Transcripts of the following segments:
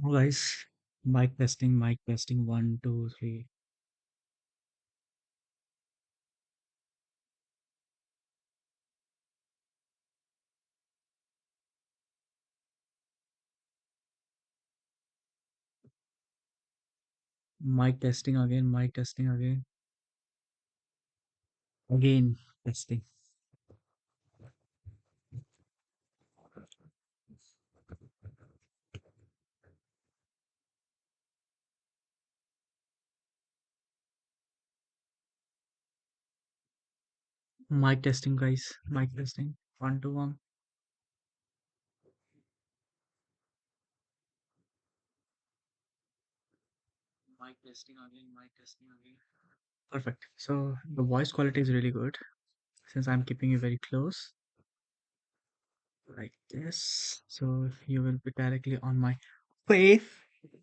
Oh, guys, mic testing, one, two, three. Mic testing again, again testing. Mic testing, guys, mic testing, one, two, one. Mic testing again, mic testing again. Perfect. So the voice quality is really good since I'm keeping you very close, like this. So you will be directly on my face.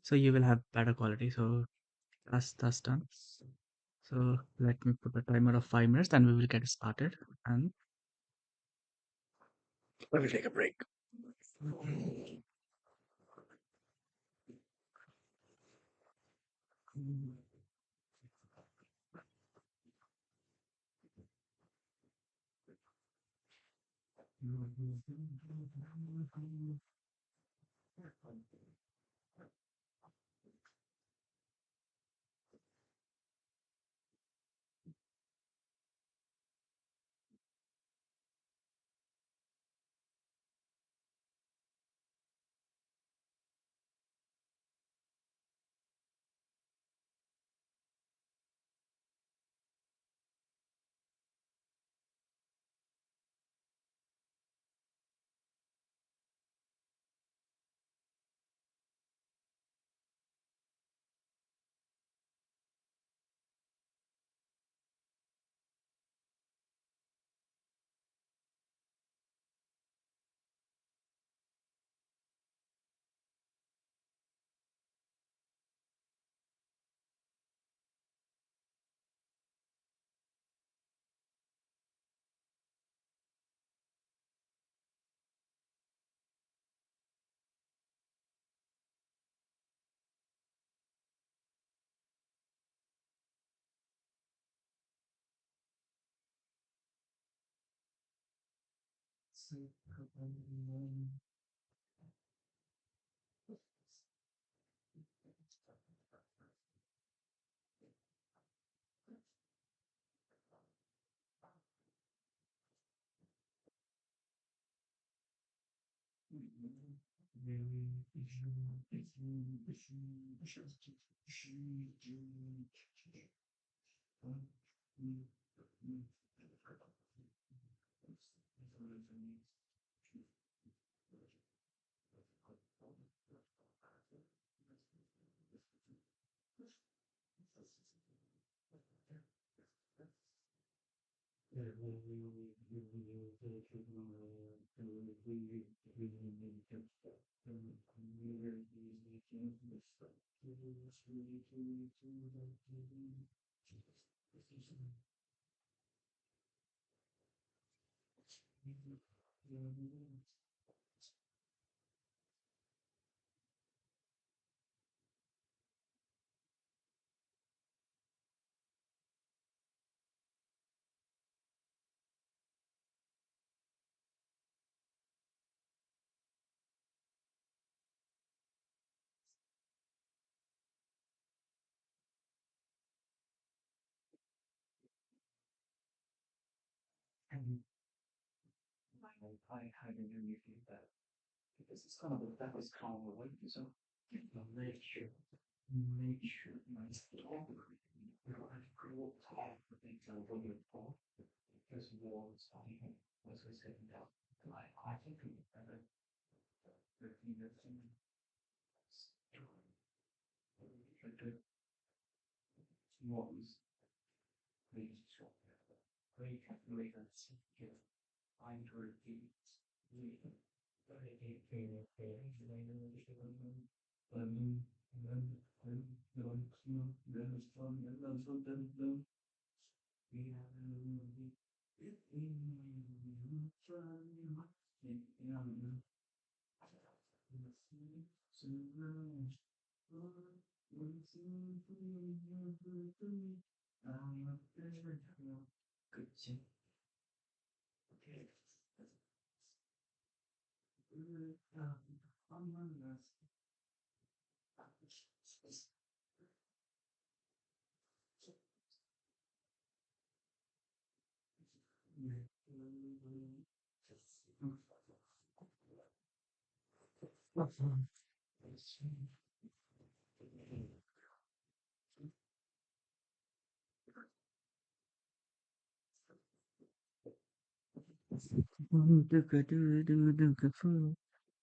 So you will have better quality. So that's done. So let me put a timer of 5 minutes, and we will get started. And we will take a break. And I had an immunity that because it's kind of that is kind of like so make sure my talk I grow talk for things I really talk because walls was I said that I think that the thing that the was really short. Very calculated I'm to repeat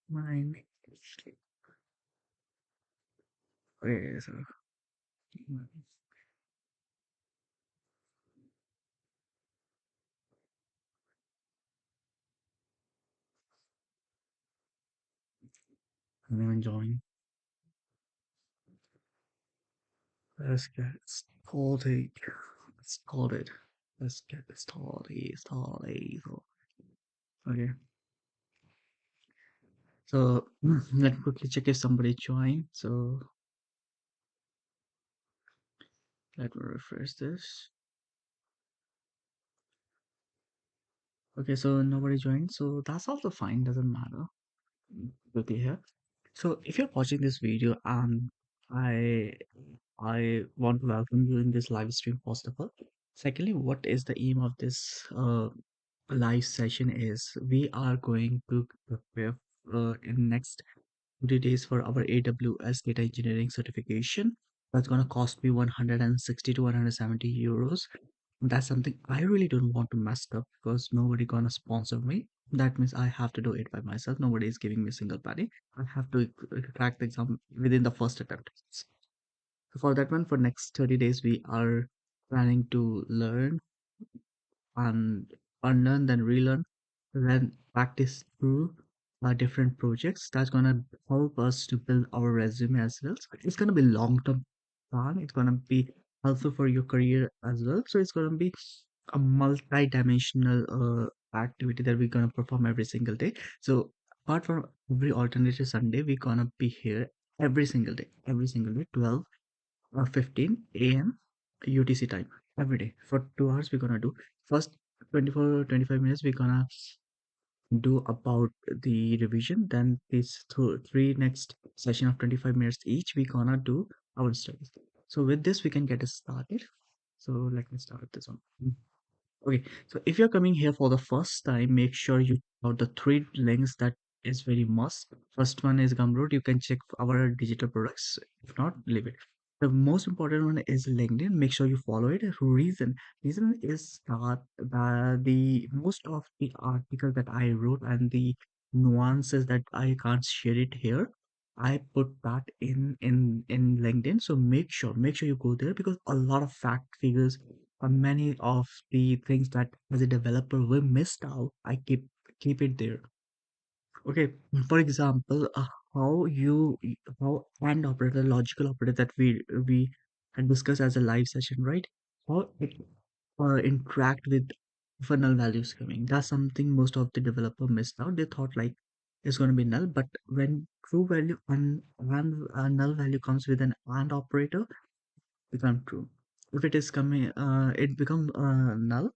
Mine. Okay, so I'm enjoying. Let's get started. Let's start it. Let's get started. Okay, so let's quickly check if somebody joined. So let me refresh this. Okay, so nobody joined. So that's also fine. Doesn't matter. Quickly here. So if you're watching this video, I I want to welcome you in this live stream first of all. Secondly, what is the aim of this live session is we are going to prepare in next 20 days for our AWS data engineering certification. That's gonna cost me 160 to 170 euros. That's something I really don't want to mess up because nobody gonna sponsor me. That means I have to do it by myself. Nobody is giving me a single penny. I have to crack the exam within the first attempt. So for that one, for next 30 days, we are planning to learn and unlearn, then relearn, then practice through different projects. That's gonna help us to build our resume as well. So it's gonna be long-term plan. It's gonna be helpful for your career as well. So it's gonna be a multi-dimensional activity that we're gonna perform every single day. So apart from every alternative Sunday, we're gonna be here every single day, 12 or 15 a.m. UTC time every day for 2 hours. We're gonna do first 24 25 minutes. We're gonna do about the revision. Then these three next session of 25 minutes each. We're gonna do our studies. So with this, we can get us started. So let me start this one. Okay, so if you're coming here for the first time, make sure you check out the three links that is very must. First one is Gumroad. You can check our digital products. If not, leave it. The most important one is LinkedIn. Make sure you follow it. Reason is that the most of the article that I wrote and the nuances that I can't share it here. I put that in LinkedIn. So make sure you go there because a lot of fact figures many of the things that as a developer we missed out, I keep it there. Okay, for example, how and operator, logical operator that we had discussed as a live session, right? How it interact with for null values coming. That's something most of the developer missed out. They thought like it's going to be null, but when true value and null value comes with an and operator, become true. If it is coming, it become null.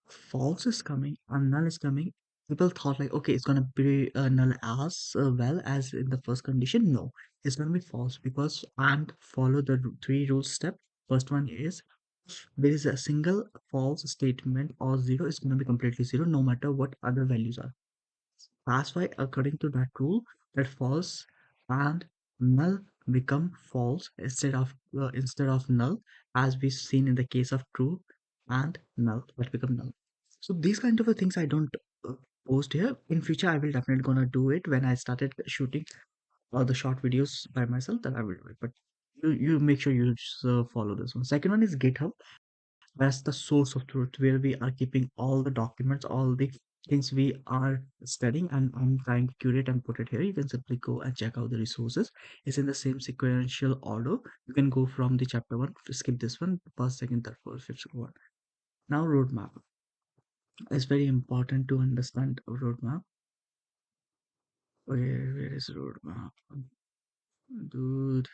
False is coming and null is coming. People thought like, okay, it's gonna be null as well as in the first condition. No, it's gonna be false because and follow the three rules step. First one is there is a single false statement or zero is gonna be completely zero no matter what other values are. That's why, according to that rule, that false and null become false instead of null, as we seen in the case of true and null that become null. So these kind of things I don't uh, post here. In future, I will definitely gonna do it when I started shooting all the short videos by myself. Then I will do it. But you make sure you just, follow this one. Second one is GitHub. That's the source of truth where we are keeping all the documents, all the things we are studying, and I'm trying to curate and put it here. You can simply go and check out the resources. It's in the same sequential order. You can go from the chapter one to skip this one, first, second, third, fourth, fifth, one. Now roadmap. It's very important to understand roadmap. Where is roadmap? Dude,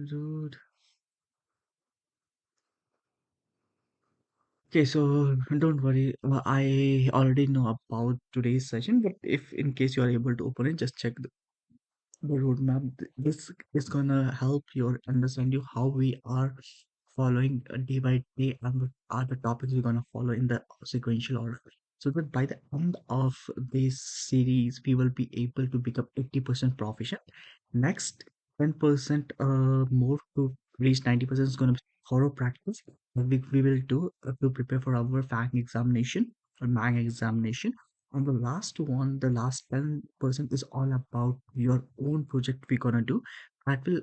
dude. Okay, so don't worry. I already know about today's session, but if in case you are able to open it, just check the roadmap. This is gonna help you understand you how we are following day by day and what are the topics we're gonna follow in the sequential order. So that by the end of this series, we will be able to become 80% proficient. Next, 10% more to reach 90% is gonna be thorough practice that we will do to prepare for our FANG examination or MANG examination. And the last one, the last 10% is all about your own project we're gonna do. That will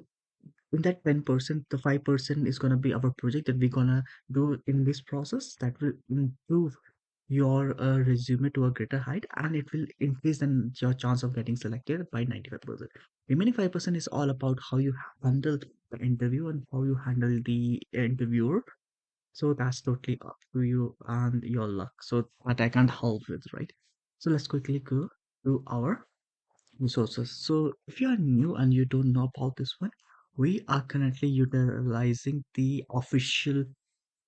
in that 10%, the 5% is gonna be our project that we're gonna do in this process that will improve your resume to a greater height and it will increase then your chance of getting selected by 95%. Remaining 5% is all about how you handle the interview and how you handle the interviewer. So that's totally up to you and your luck. So that I can't help with, right? So let's quickly go to our resources. So if you are new and you don't know about this one, we are currently utilizing the official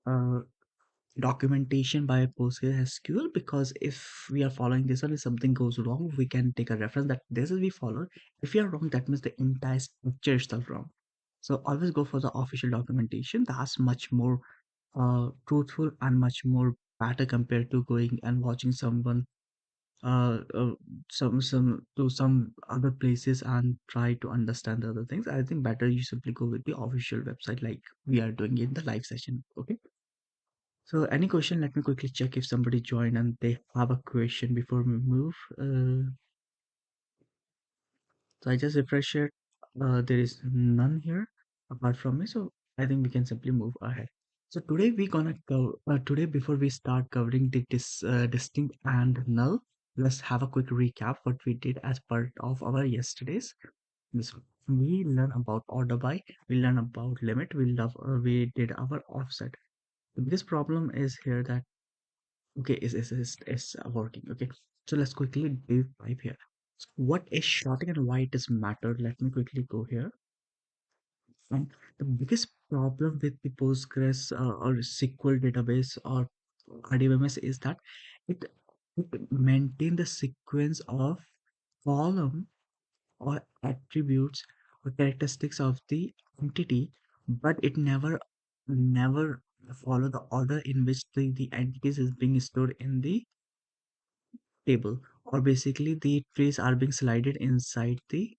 uh, documentation by PostgreSQL because if we are following this one, if something goes wrong, we can take a reference that this is we followed. If you are wrong, that means the entire structure is still wrong. So always go for the official documentation. That's much more truthful and much more better compared to going and watching someone uh, uh some to some other places and try to understand the other things. I think better you simply go with the official website like we are doing in the live session. Okay. So any question, let me quickly check if somebody joined and they have a question before we move. So I just refresh it. There is none here apart from me. So I think we can simply move ahead. So today we gonna go today before we start covering the distinct and null, let's have a quick recap what we did as part of our yesterday's. This we learn about order by, we learn about limit, we did our offset. The biggest problem is here that okay is working. Okay, so let's quickly deep dive here. So what is shorting and why it does matter? Let me quickly go here. And the biggest problem with the Postgres or SQL database or RDBMS is that it, it maintain the sequence of column or attributes or characteristics of the entity, but it never follow the order in which the entities is being stored in the table, or basically the trees are being slided inside the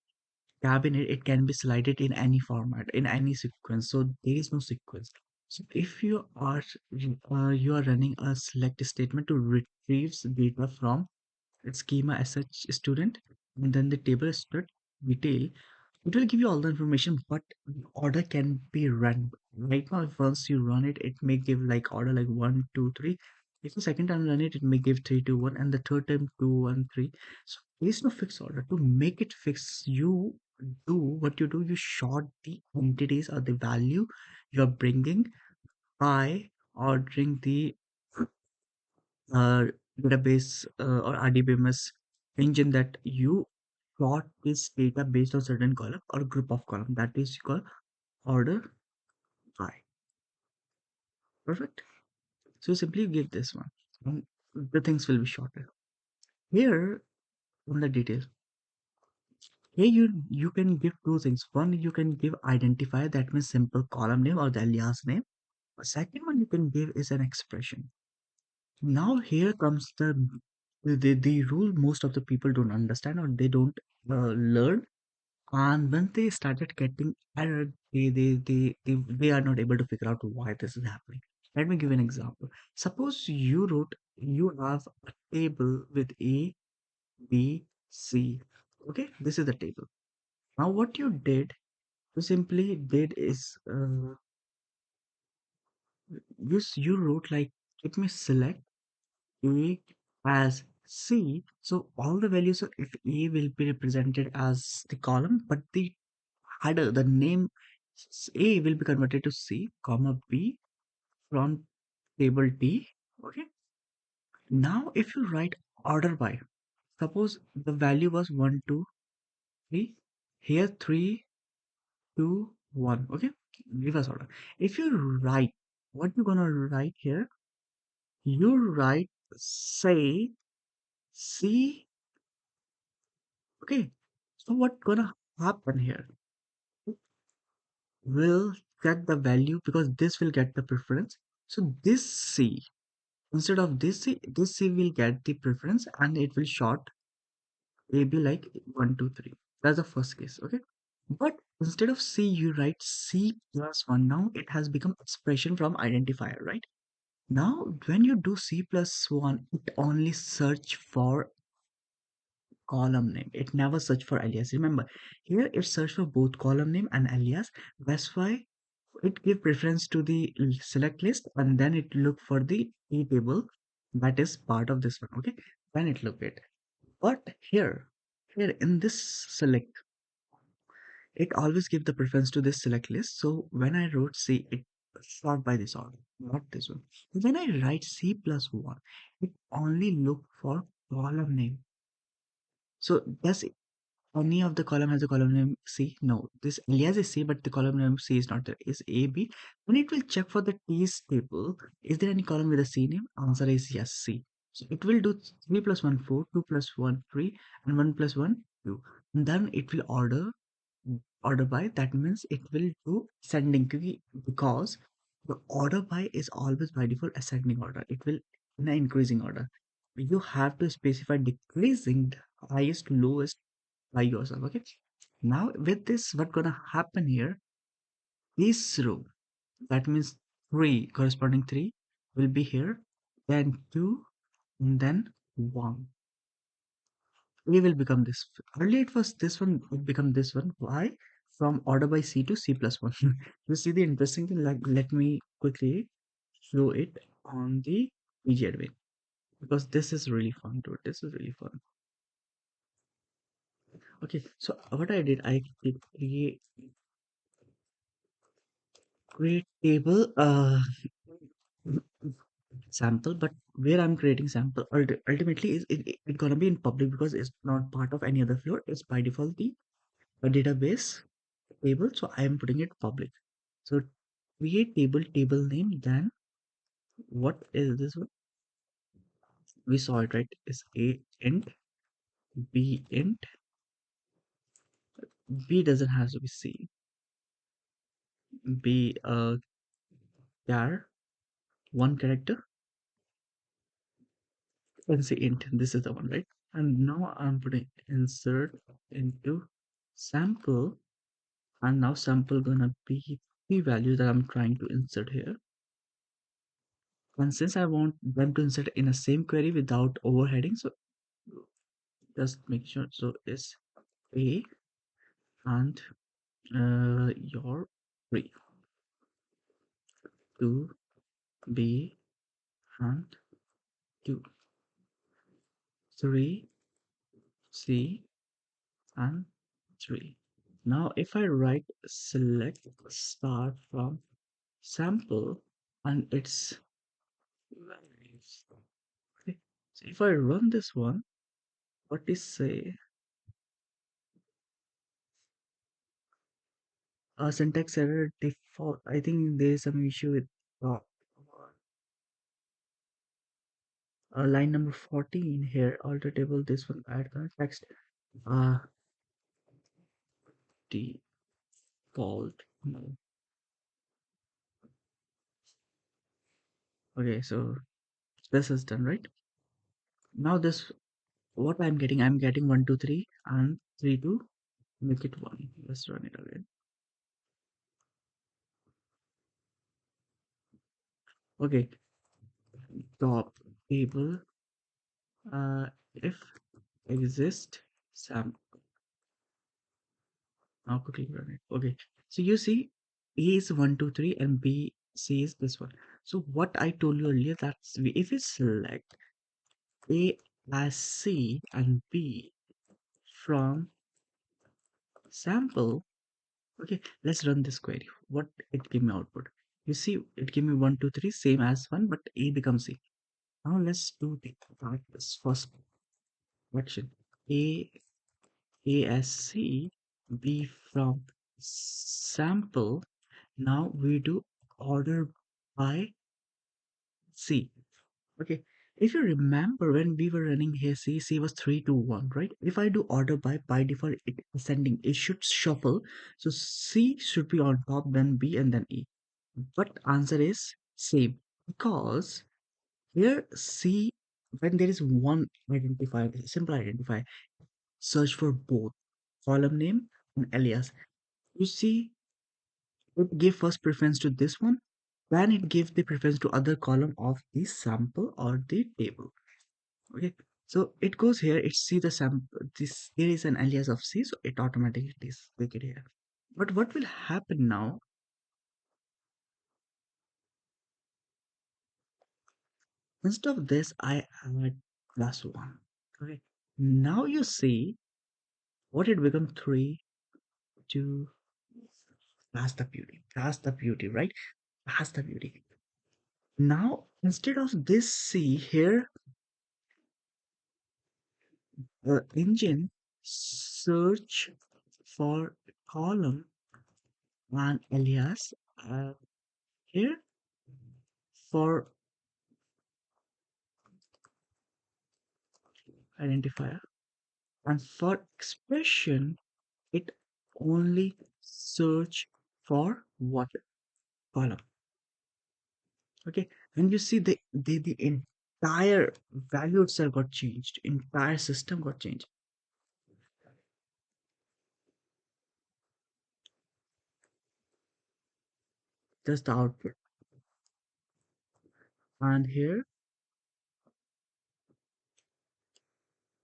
cabinet. It can be slided in any format in any sequence, so there is no sequence. So if you are running a select statement to retrieves data from schema as such student, and then the table stud detail, it will give you all the information, but order can be run. Right now, if once you run it, it may give like order like 1, 2, 3. If the second time run it, it may give 3, 2, 1, and the third time 2, 1, 3. So there is no fixed order. To make it fix, you do what you do. You sort the entities or the value you are bringing by ordering the uh, database or RDBMS engine that you plot this data based on certain column or group of column that is called order by. Perfect. So simply give this one and the things will be shorter. Here on the detail, here you can give two things. One, you can give identifier, that means simple column name or the alias name. The second one you can give is an expression. Now here comes the rule most of the people don't understand or they don't learn, and when they started getting error, they are not able to figure out why this is happening. Let me give an example. Suppose you have a table with A, B, C. Okay, this is the table. Now what you simply did is you wrote like, let me select A as C. So all the values of if A will be represented as the column, but the header, the name A will be converted to C, comma B from table D. Okay. Now if you write order by, suppose the value was 1, 2. 3. Here 3, 2, 1. Okay, reverse order. If you write, what you gonna write here? You write say C. Okay, so what gonna happen here? Will get the value because this will get the preference. So this C, instead of this C will get the preference and it will short A B like 1, 2, 3. That's the first case. Okay. But instead of C, you write C plus 1. Now it has become expression from identifier, right? Now, when you do C plus 1, it only search for column name. It never search for alias. Remember, here it search for both column name and alias. That's why it give preference to the select list and then it look for the T table that is part of this one. Okay, then it look it. But here in this select, it always give the preference to this select list. So when I wrote C, it sort by this order, not this one. When I write C plus 1, it only look for column name. So does any of the column has a column name C? No. This alias is C, but the column name C is not there. Is A, B. When it will check for the T's table, is there any column with a C name? Answer is yes, C. So it will do 3 plus 1, 4, 2 plus 1, 3, and 1 plus 1, 2. And then it will order by. That means it will do ascending because the order by is always by default ascending order. It will in an increasing order. You have to specify decreasing the highest to lowest by yourself. Okay, now with this what gonna happen here, this row, that means 3 corresponding 3 will be here, then 2, and then 1. A will become this. Earlier it was this one, it become this one. Why? From order by C to C plus 1. You see the interesting thing, like let me quickly show it on the PG admin because this is really fun, dude. This is really fun. Okay, so what I did, I did create table sample, but where I'm creating sample ultimately is it gonna be in public because it's not part of any other flow. It's by default the a database table, so I am putting it public. So create table name. Then what is this one? We saw it, right? Is A int, B int. B doesn't have to be C. B char, one character, and say int. This is the one, right? And now I'm putting insert into sample, and now sample gonna be the value that I'm trying to insert here. And since I want them to insert in a same query without overheading, so just make sure so is A and your 3 to B and 2 3 C and 3. Now if I write select start from sample and it's okay. So if I run this one, what is say syntax error default? I think there is some issue with uh, line number 14 here. Alter table this one add context uh default no. Okay, so this is done, right? Now this what I'm getting 1 2 3 and 3 to make it 1. Let's run it again. Okay, top table if exist sam. Now quickly run it. Okay, so you see A is 1 2 3 and B C is this one. So what I told you earlier, that's if we select A as C and B from sample. Okay, let's run this query. What it give me output? You see, it give me 1 2 3 same as 1, but A becomes C. Now let's do the this first action. A ASC be from sample. Now we do order by C. Okay. If you remember when we were running here, C was 3 to 1, right? If I do order by default, it ascending, it should shuffle. So C should be on top, then B, and then E. But answer is same because here C, when there is one identifier, simple identifier, search for both column name and alias. You see, it give first preference to this one, then it gives the preference to other column of the sample or the table. Okay, so it goes here. It see the sample. This here is an alias of C, so it automatically is take it here. But what will happen now? Instead of this, I add plus one. Okay, now you see what it become three, two. That's the beauty. That's the beauty, right? That's the beauty. Now instead of this C here, the engine search for column and alias here for identifier, and for expression it only search for what column. Okay, and you see the entire value itself got changed, entire system got changed. Just the output. And here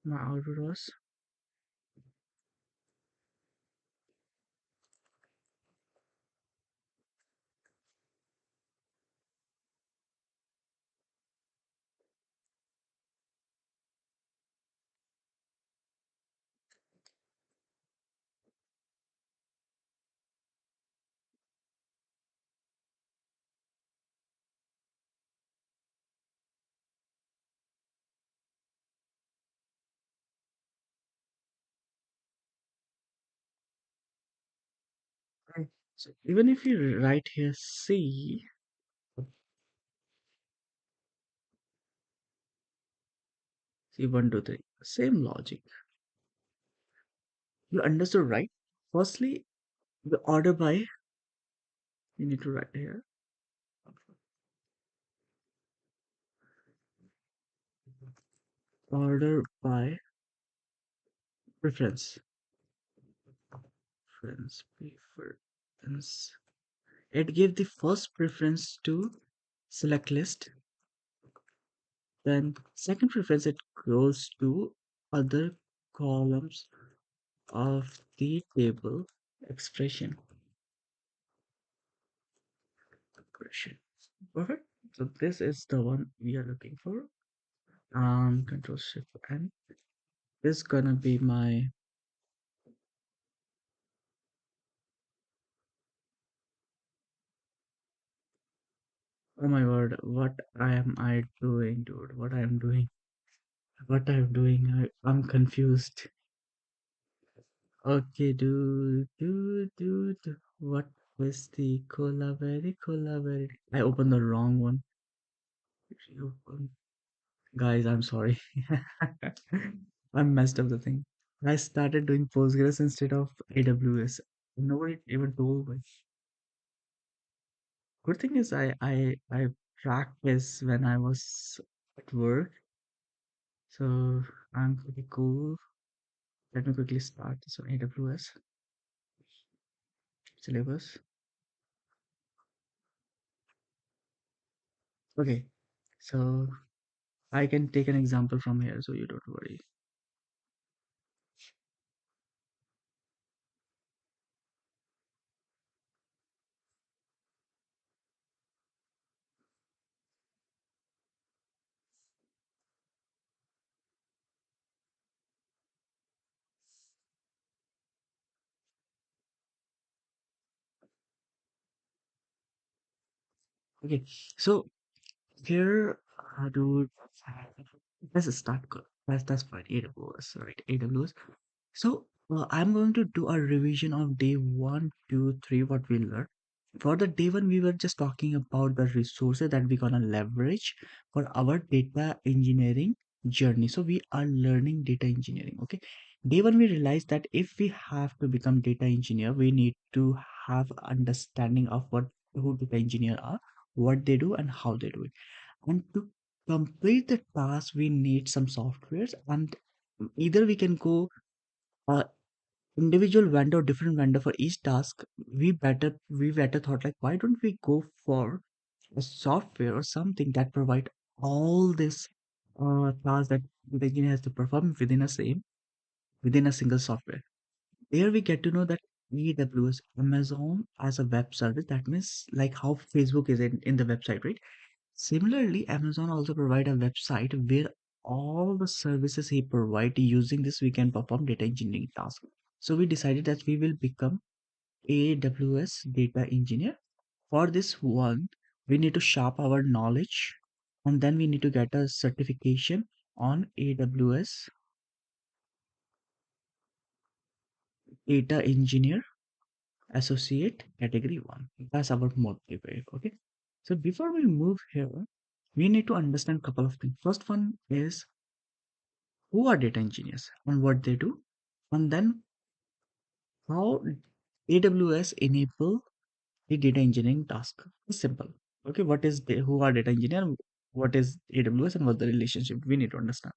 my output was right. So even if you write here C, C1 2 3, same logic. You understood, right? Firstly, the order by, you need to write here, order by preference. Preference. It gave the first preference to select list, then second preference it goes to other columns of the table expression. Expression. Perfect. So this is the one we are looking for. Control Shift N. This is gonna be my, oh my word, what am I doing, dude? What I am doing? What I'm doing? I'm confused. Okay, do. What is the collaborate? I opened the wrong one. Reopen. Guys, I'm sorry. I messed up the thing. I started doing Postgres instead of AWS. Nobody even told me. Good thing is I practiced when I was at work, so I'm pretty cool. Let me quickly start this on AWS syllabus. Okay, so I can take an example from here, so you don't worry. Okay, so here, dude, let's start. That's fine. AWS, right? AWS. So I'm going to do a revision of day one, two, three, what we learned. For the day one, we were just talking about the resources that we're gonna leverage for our data engineering journey. So we are learning data engineering. Okay. Day one, we realized that if we have to become data engineer, we need to have understanding of what who data engineer are, what they do, and how they do it. And to complete the task, we need some softwares, and either we can go uh, individual vendor, different vendor for each task. We better thought like, why don't we go for a software or something that provide all this tasks that the engineer has to perform within a single software. There we get to know that AWS, Amazon as a web service, that means like how Facebook is in the website, right? Similarly, Amazon also provide a website where all the services he provide, using this we can perform data engineering tasks. So we decided that we will become AWS data engineer. For this one, we need to sharp our knowledge, and then we need to get a certification on AWS data engineer associate category 1. That's our motive, okay? So before we move here, we need to understand a couple of things. First one is who are data engineers and what they do, and then how AWS enable the data engineering task. It's simple. Okay, who are data engineer, what is AWS, and what the relationship we need to understand.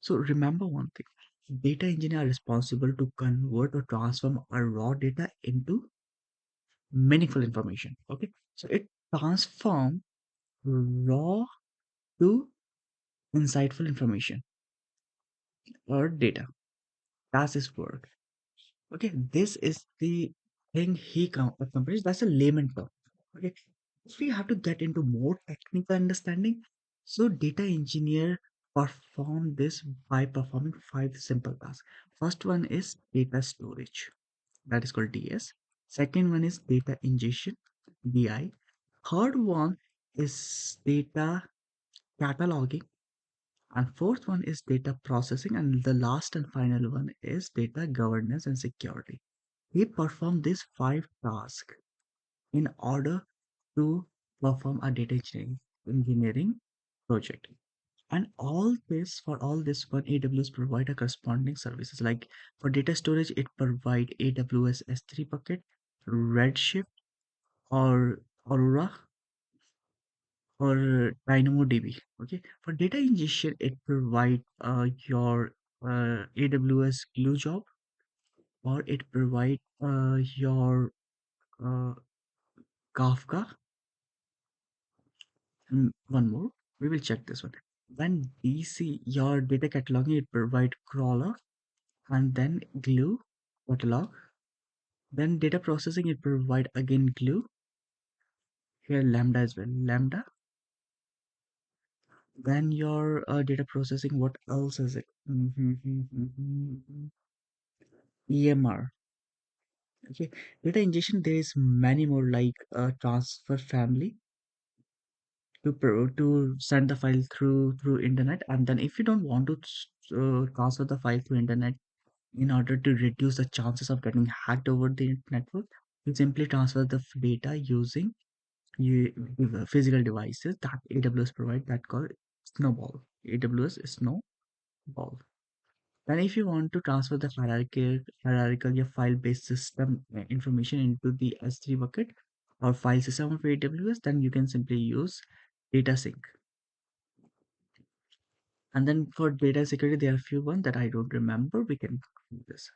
So remember one thing: data engineer are responsible to convert or transform a raw data into meaningful information. Okay, so it transform raw to insightful information or data. That's his work. Okay, this is the thing accomplished. That's a layman term. Okay, if we have to get into more technical understanding, so data engineer perform this by performing five simple tasks. First one is data storage, that is called DS. Second one is data ingestion, DI. Third one is data cataloging, and fourth one is data processing, and the last and final one is data governance and security. We perform these five tasks in order to perform a data engineering project. And all this one, AWS provide a corresponding services. Like for data storage, it provide AWS S3 bucket, Redshift, or Aurora, or DynamoDB. Okay. For data ingestion, it provide your AWS Glue job, or it provide your uh, Kafka. And one more, we will check this one. When DC, your data cataloging, it provide crawler, and then glue catalog. Then data processing, it provide again glue. Here Lambda as well. Lambda. Then your data processing, what else is it? EMR. Okay. Data ingestion, there is many more like transfer family to send the file through internet. And then if you don't want to transfer the file through internet, in order to reduce the chances of getting hacked over the network, you simply transfer the data using physical devices that AWS provide, that called Snowball. AWS Snowball. Then if you want to transfer the hierarchical your file-based system information into the S3 bucket or file system of AWS, then you can simply use data sync. And then for data security, there are a few ones that I don't remember. We can do this.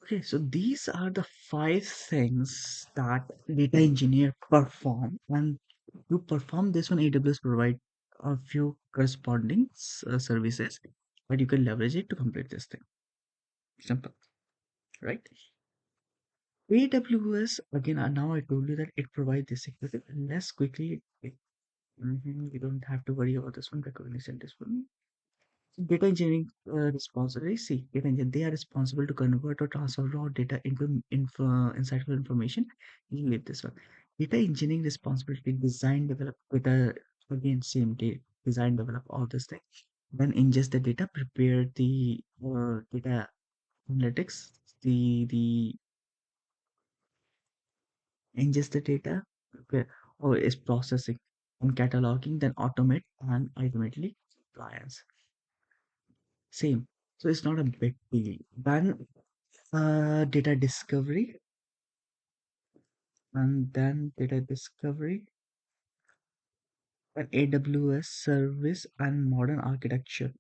Okay, so these are the five things that data engineer perform, and to perform this one, AWS provide a few corresponding services, but you can leverage it to complete this thing. Simple, right? AWS again. Now I told you that it provides this security. Let's quickly. We don't have to worry about this one. Recognition, this one. Data engineering responsibility. See, data engineer, they are responsible to convert or transfer raw data into insightful information. You leave this one. Data engineering responsibility, design, develop data. Again, same day, design, develop all this thing. then ingest the data, prepare the data analytics, the ingest the data, prepare, or is processing and cataloging, then automate and ultimately compliance. Same. So it's not a big deal. Then data discovery, and then data discovery, an AWS service and modern architecture.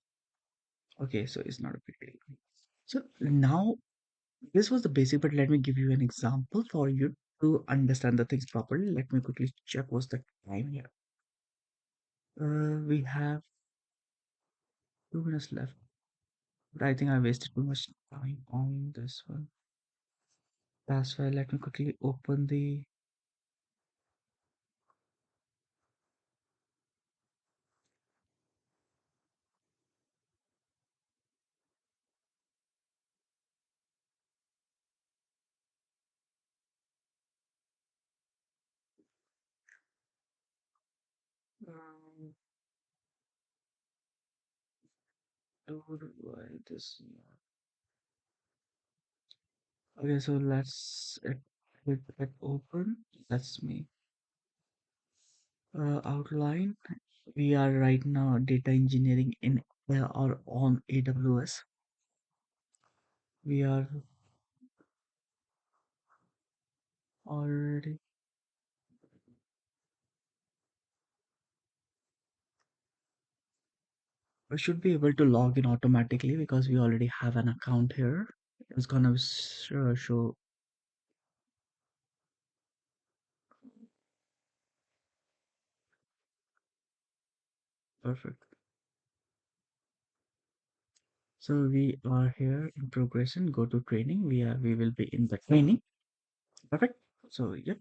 Okay, so it's not a big deal. So now this was the basic, but let me give you an example for you to understand the things properly. Let me quickly check what's the time here. We have 2 minutes left, but I think I wasted too much time on this one. That's why let me quickly open the. Um, this. Okay, so let's hit it open. That's me. Outline. We are right now data engineering in or on AWS. We are already. We should be able to log in automatically because we already have an account here. It's gonna show perfect. So we are here in progression. Go to training. We will be in the training. Perfect. So yep.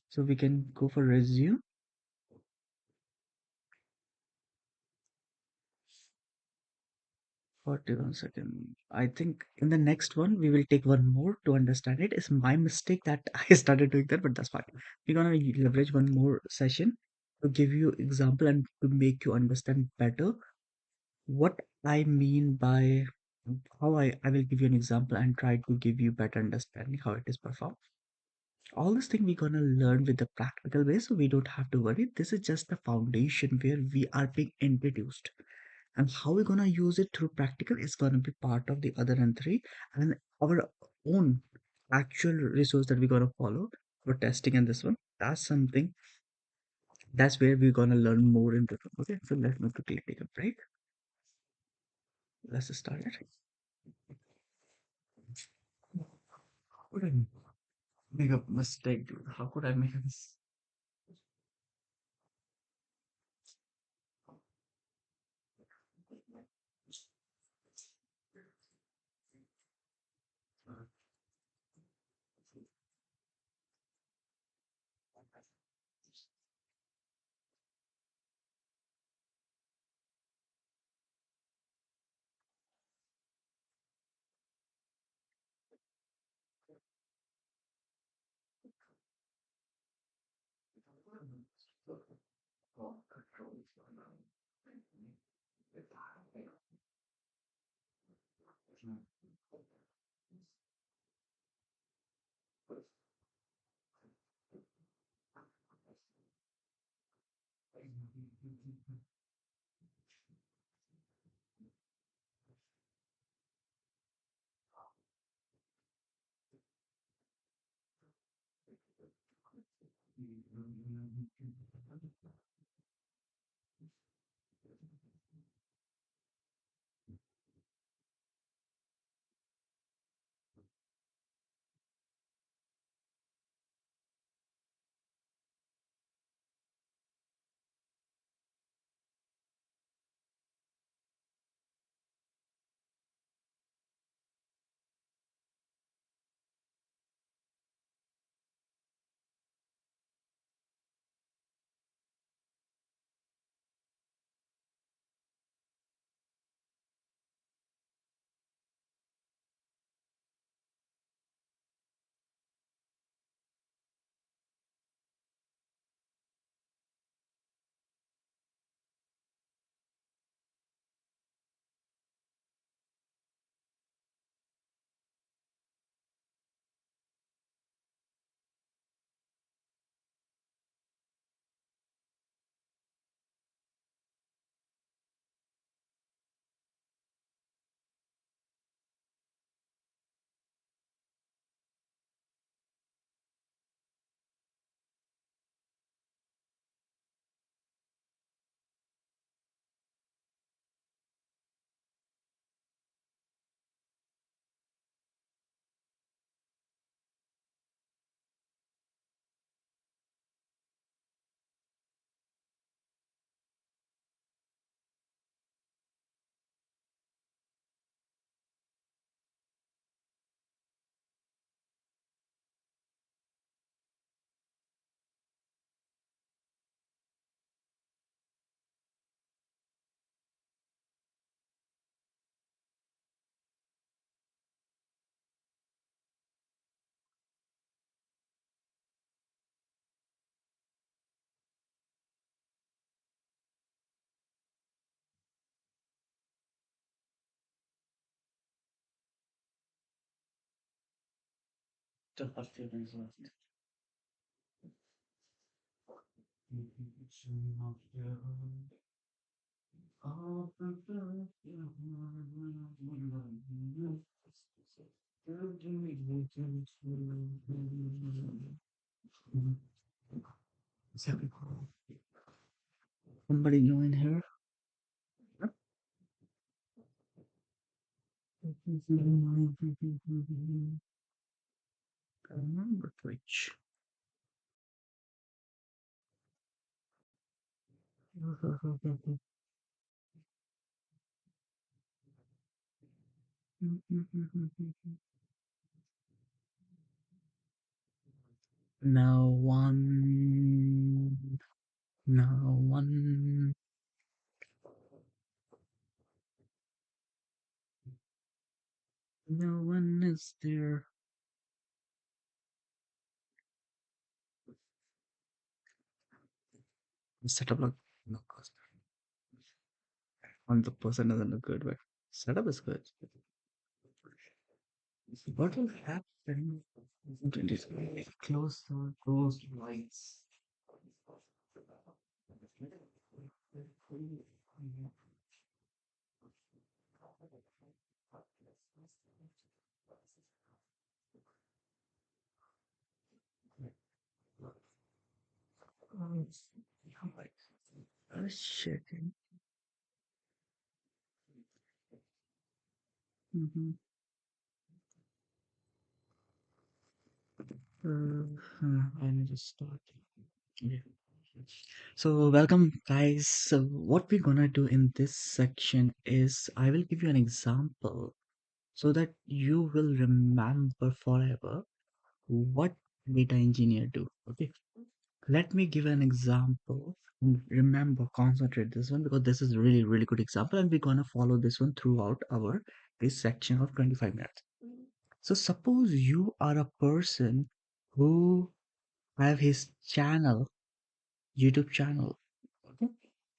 So we can go for resume. 41 second. I think in the next one we will take one more to understand it. It's my mistake that I started doing that, but that's fine. We're gonna leverage one more session to give you example and to make you understand better what I mean by how I will give you an example and try to give you better understanding how it is performed. All this thing we're gonna learn with the practical way, so we don't have to worry. This is just the foundation where we are being introduced. And how we're gonna use it through practical is gonna be part of the other and three and our own actual resource that we're gonna follow for testing and this one. That's something that's where we're gonna learn more into it. Okay, so let me quickly take a break. Let's start it. How could I make a mistake, dude? How could I make this? Still have few days left. Somebody join here? I remember Twitch. No one, no one, no one is there. Setup look no cost. And the person doesn't look good, but setup is good. What will happen if we close those lights? I was checking. Mm-hmm. I need to start. Yeah. So welcome guys. So what we're gonna do in this section is I will give you an example so that you will remember forever what data engineer do. Okay. Let me give an example. Remember, concentrate this one because this is really, really good example, and we're gonna follow this one throughout our this section of 25 minutes. So suppose you are a person who have his channel, YouTube channel. Okay.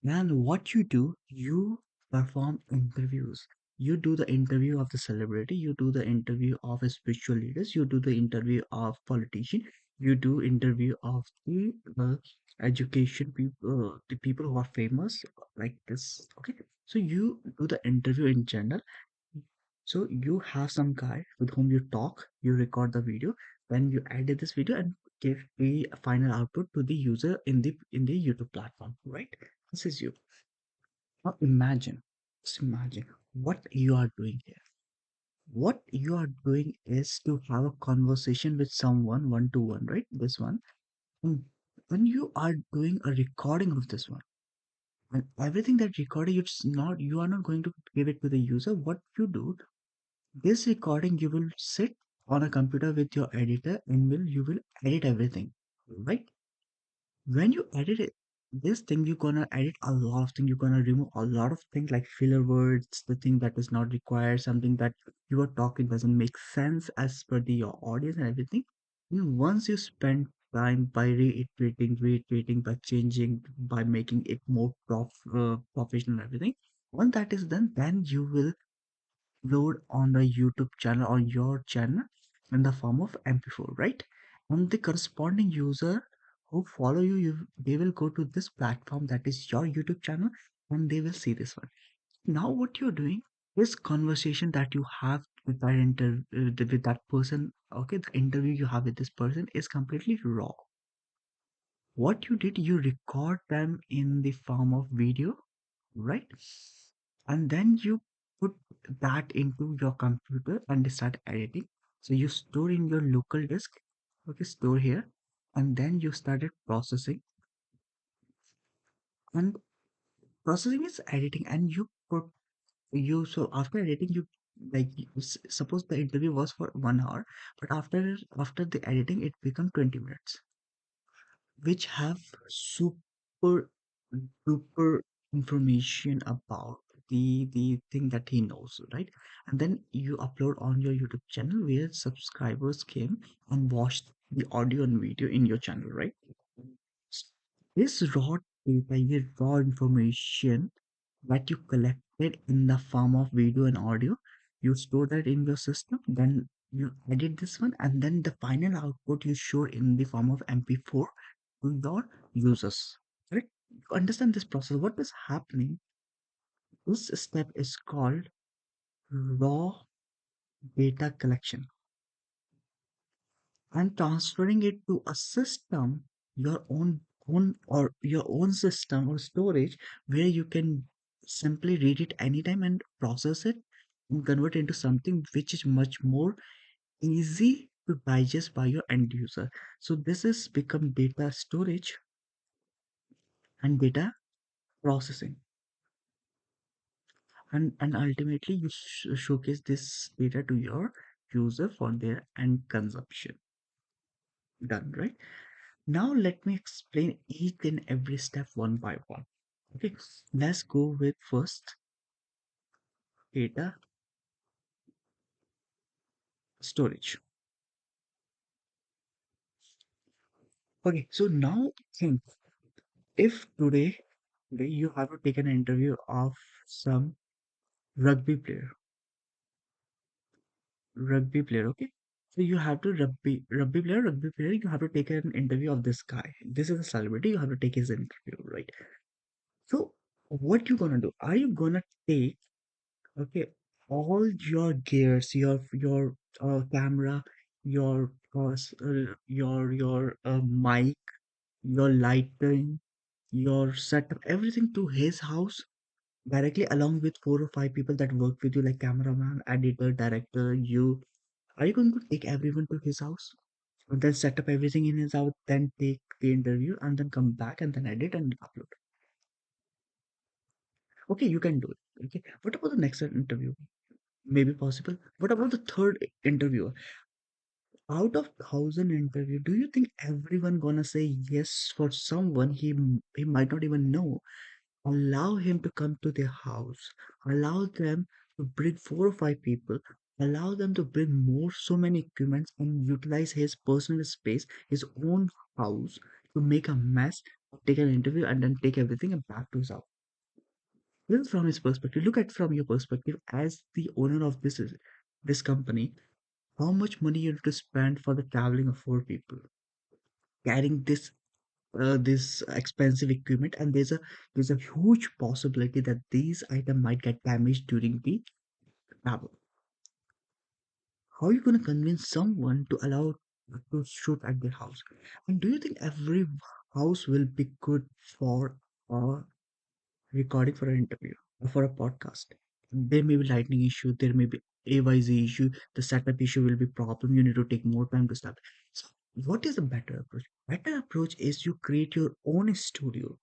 And what you do, you perform interviews. You do the interview of the celebrity, you do the interview of a spiritual leaders, you do the interview of politician, you do interview of the education people, the people who are famous like this. Okay, so you do the interview in general. So you have some guy with whom you talk, you record the video, then you edit this video and give the final output to the user in the YouTube platform, right? This is you. Now imagine, just imagine what you are doing here. What you are doing is to have a conversation with someone one to one, right? This one. And when you are doing a recording of this one, and everything that recording, you are not going to give it to the user. What you do, this recording you will sit on a computer with your editor and you will edit everything, right? When you edit it, this thing you're gonna edit a lot of things. You're gonna remove a lot of things like filler words, the thing that is not required, something that you are talking doesn't make sense as per your audience and everything. And once you spend time by reiterating, by changing, by making it more professional and everything, once that is done, then you will load on the YouTube channel or your channel in the form of MP4, right? And the corresponding user who follow you, they will go to this platform that is your YouTube channel and they will see this one. Now, what you're doing, this conversation that you have with with that person, okay, the interview you have with this person is completely raw. What you did, you record them in the form of video, right? And then you put that into your computer and start editing. So you store in your local disk, okay, store here, and then you started processing. And processing is editing, and you put you so after editing you suppose the interview was for 1 hour, but after the editing it become 20 minutes, which have super duper information about the thing that he knows, right? And then you upload on your YouTube channel where subscribers came and watched the audio and video in your channel, right? This raw data, your raw information that you collected in the form of video and audio, you store that in your system. Then You edit this one, and then the final output you show in the form of MP4 to your users. Right? You understand this process. What is happening? This step is called raw data collection, and transferring it to a system, your own or your own system or storage, where you can simply read it anytime and process it and convert it into something which is much more easy to digest by your end user. So this is become data storage and data processing, and ultimately you showcase this data to your user for their end consumption. Done, right? Now let me explain each and every step one by one. Okay, let's go with first data storage. Okay, so now think, if today you have to take an interview of some rugby player, okay. So you have to rugby player. You have to take an interview of this guy. This is a celebrity. You have to take his interview, right? So what you gonna do? Are you gonna take, okay, all your gears, your camera, your mic, your lighting, your setup, everything to his house directly, along with four or five people that work with you, like cameraman, editor, director, you. Are you going to take everyone to his house and then set up everything in his house, then take the interview and then come back and then edit and upload? Okay, you can do it. Okay, what about the next interview? Maybe possible. What about the third interviewer? Out of thousand interview, do you think everyone gonna say yes for someone he might not even know? Allow him to come to their house. Allow them to bring four or five people. Allow them to bring more so many equipments and utilize his personal space, his own house, to make a mess, take an interview, and then take everything and back to his house. This is from his perspective. Look at from your perspective as the owner of this company. How much money you have to spend for the traveling of four people, carrying this expensive equipment, and there's a huge possibility that these items might get damaged during the travel. How are you going to convince someone to allow to shoot at their house? And do you think every house will be good for a recording, for an interview, or for a podcast? There may be lightning issue, there may be AYZ issue, the setup issue will be problem, you need to take more time to start. So what is the better approach? Better approach is you create your own studio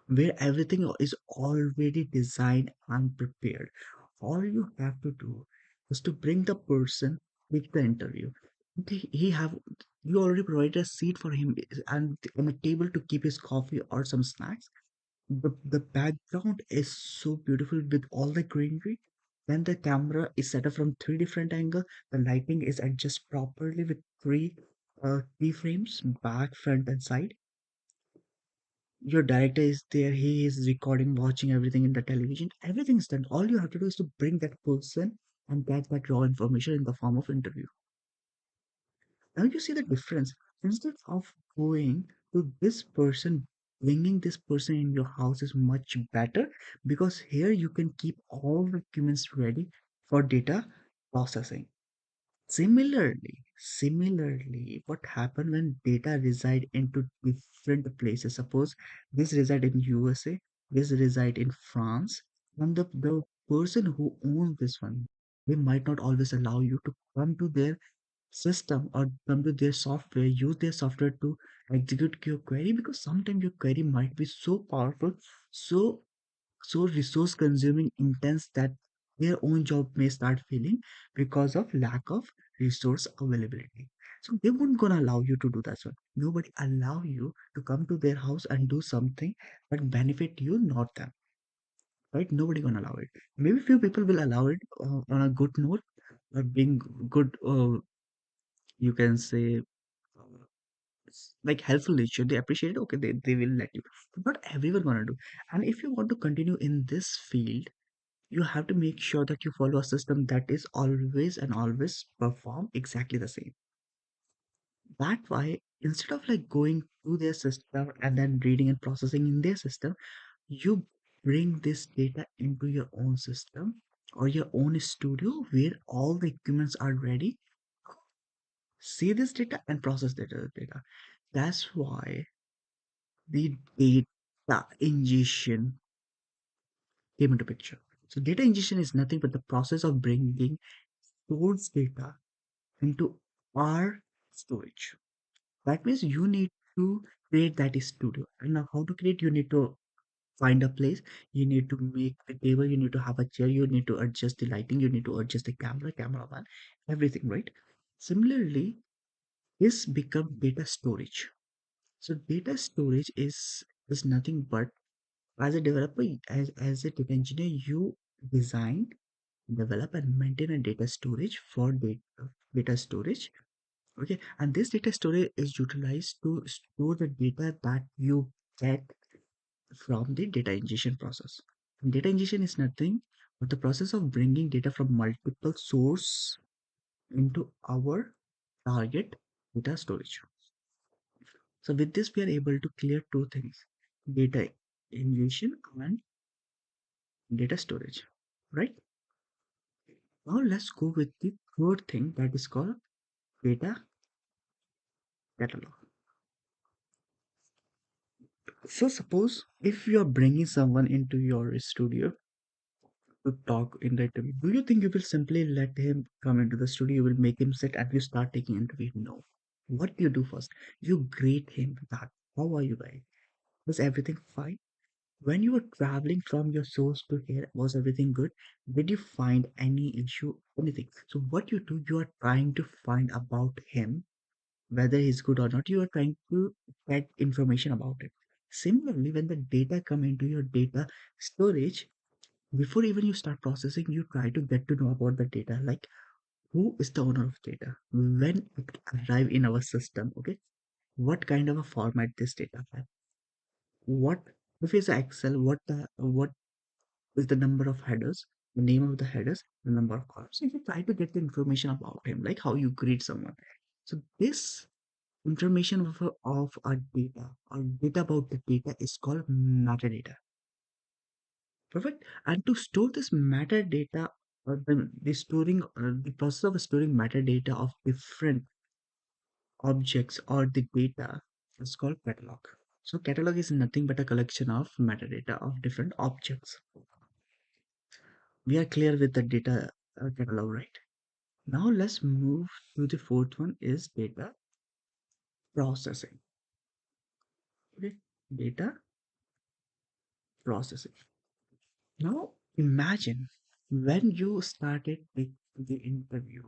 where everything is already designed and prepared. All you have to do is to bring the person with the interview. He have You already provided a seat for him and a table to keep his coffee or some snacks. The background is so beautiful with all the greenery. Then the camera is set up from three different angles. The lighting is adjusted properly with three keyframes, back, front, and side. Your director is there, he is recording, watching everything in the television, everything's done. All you have to do is to bring that person and get that raw information in the form of interview. Now you see the difference. Instead of going to this person, bringing this person in your house is much better, because here you can keep all the documents ready for data processing. Similarly, what happened when data reside into different places? Suppose this reside in USA, this reside in France, and the person who owns this one, they might not always allow you to come to their system or come to their software, use their software to execute your query, because sometimes your query might be so powerful, so resource consuming, intense, that their own job may start failing because of lack of resource availability. So they won't gonna allow you to do that one. Nobody allow you to come to their house and do something that benefit you, not them. Right? Nobody gonna allow it. Maybe few people will allow it on a good note, or being good. You can say like helpful nature. They appreciate it. Okay, they will let you. But not everyone gonna do. And if you want to continue in this field, You have to make sure that you follow a system that is always and always perform exactly the same. That's why instead of like going to their system and then reading and processing in their system, you bring this data into your own system or your own studio where all the equipments are ready, see this data and process data. That's why the data ingestion came into picture. So data ingestion is nothing but the process of bringing source data into our storage. That means you need to create that studio. And now how to create, you need to find a place, you need to make the table, you need to have a chair, you need to adjust the lighting, you need to adjust the cameraman, everything, right? Similarly, this become data storage. So data storage is nothing but as a developer, as a data engineer, you design, develop and maintain a data storage for data storage. Okay, and this data storage is utilized to store the data that you get from the data ingestion process. And data ingestion is nothing but the process of bringing data from multiple source into our target data storage. So with this, we are able to clear two things: data ingestion and data storage, right? Now let's go with the third thing that is called data catalog. So suppose if you are bringing someone into your studio to talk in the interview, do you think you will simply let him come into the studio, you will make him sit and you start taking interview? No. What do you do first? You greet him that, how are you guys? Was everything fine? When you were traveling from your source to here, was everything good? Did you find any issue? Anything? So what you do, you are trying to find about him, whether he's good or not. You are trying to get information about it. Similarly, when the data come into your data storage, before even you start processing, you try to get to know about the data, like who is the owner of data, when it arrive in our system, okay, what kind of a format this data have, what if it's Excel, what is the number of headers, the name of the headers, the number of columns. So you try to get the information about him, like how you greet someone. So this information of our data or data about the data is called metadata. Perfect. And to store this metadata, or the process of storing metadata of different objects or the data is called catalog. So catalog is nothing but a collection of metadata of different objects. We are clear with the data catalog, right? Now let's move to the fourth one is data processing. Okay, data processing. Now imagine when you started with the interview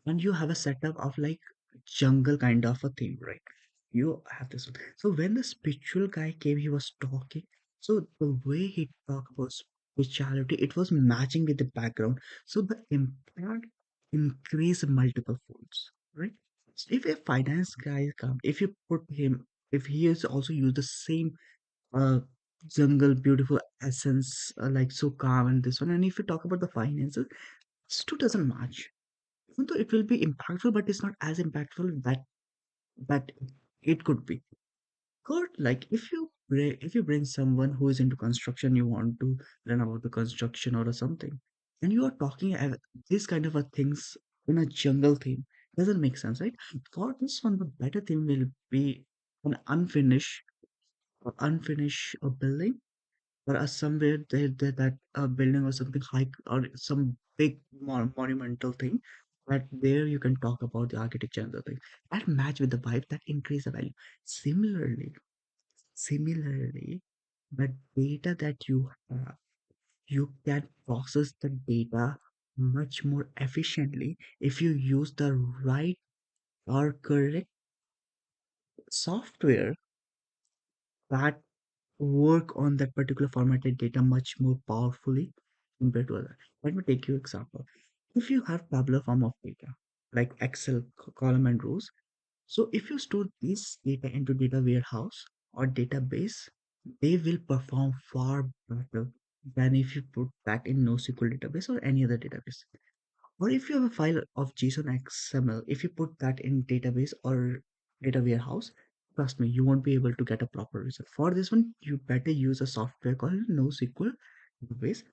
and you have a setup of like jungle kind of a thing, right? You have this one. So when the spiritual guy came, he was talking. So the way he talked about spirituality, it was matching with the background. So the impact increased multiple folds, right? So if a finance guy come, if you put him, if he is also use the same uh, jungle beautiful essence, like so calm and this one, and if you talk about the finances, this two doesn't match. Even though it will be impactful, but it's not as impactful that it could be. Good, like if you bring someone who is into construction, you want to learn about the construction or something, and you are talking this kind of a things in a jungle theme, doesn't make sense, right? For this one, the better thing will be an unfinished building, or somewhere that building or something high or some big monumental thing, that there you can talk about the architecture and the thing that match with the vibe that increase the value. Similarly, the data that you have, you can process the data much more efficiently if you use the right or correct software that work on that particular formatted data much more powerfully compared to other. Let me take you example. If you have tabular form of data, like Excel column and rows, so if you store this data into data warehouse or database, they will perform far better than if you put that in NoSQL database or any other database. Or if you have a file of JSON XML, if you put that in database or data warehouse, trust me, you won't be able to get a proper result. For this one, you better use a software called NoSQL database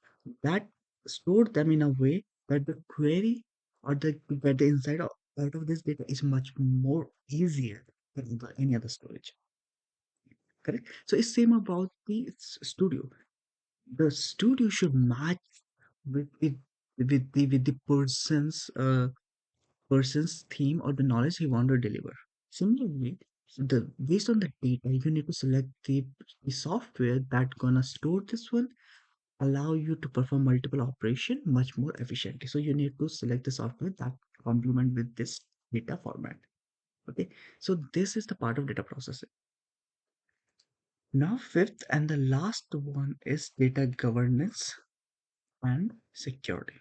that store them in a way that the query or the to get the inside out of this data is much more easier than any other storage. Correct? So it's same about the studio. The studio should match with the person's theme or the knowledge he want to deliver. Similarly, based on the data, you need to select the software that gonna store this one, allow you to perform multiple operation much more efficiently. So you need to select the software that complement with this data format. Okay, so this is the part of data processing. Now, fifth and the last one is data governance and security.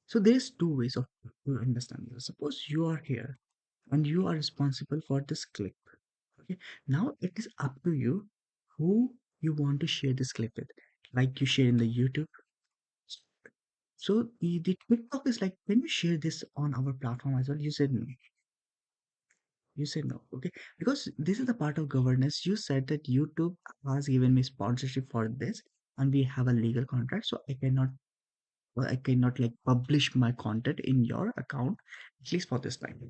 So there's two ways of understanding this. Suppose you are here and you are responsible for this clip. Okay. Now it is up to you who you want to share this clip with. Like you share in the YouTube. So the TikTok is like, when you share this on our platform as well, you said no. You said no. Okay. Because this is the part of governance. You said that YouTube has given me sponsorship for this and we have a legal contract. So I cannot like publish my content in your account, at least for this time,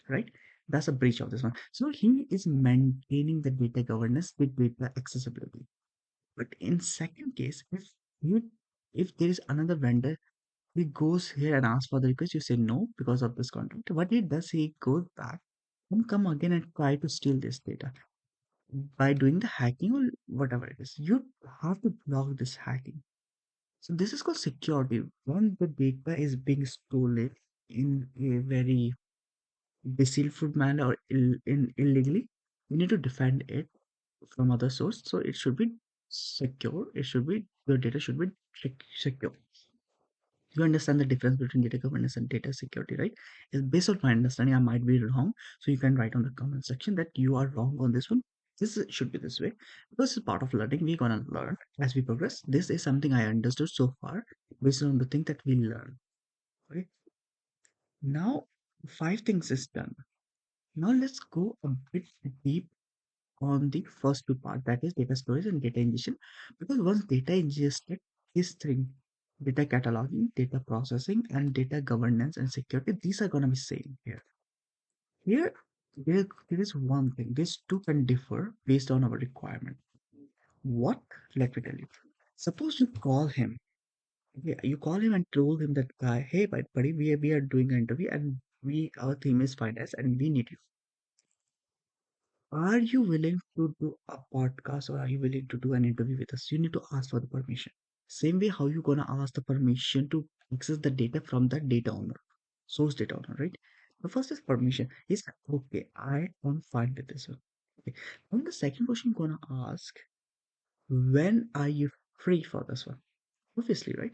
right? That's a breach of this one. So he is maintaining the data governance with data accessibility. But in second case, you if there is another vendor, he goes here and asks for the request, you say no because of this content. What he does, he goes back and come again and try to steal this data by doing the hacking or whatever it is. You have to block this hacking. So this is called security. When the data is being stolen in a very deceitful manner or illegally, you need to defend it from other source. So it should be secure. It should be your data should be secure. You understand the difference between data governance and data security, right? It's based on my understanding. I might be wrong, so you can write on the comment section that you are wrong on this one. Should be this way because it's part of learning. We're gonna learn as we progress. This is something I understood so far based on the thing that we learn. Okay, now five things is done. Now let's go a bit deep on the first two part, that is data storage and data ingestion. Because once data ingested, this thing, data cataloging, data processing, and data governance and security, these are gonna be same here. Here, there is one thing. These two can differ based on our requirement. What? Let me tell you. Suppose you call him. Okay, you call him and told him that guy, hey, buddy, we are doing an interview and our team is finance and we need you. Are you willing to do a podcast or are you willing to do an interview with us? You need to ask for the permission. Same way, how you gonna ask the permission to access the data from the data owner, source data owner, right? The first is permission. He's like, okay, I am fine with this one. Okay. Then the second question I'm gonna ask, when are you free for this one? Obviously, right?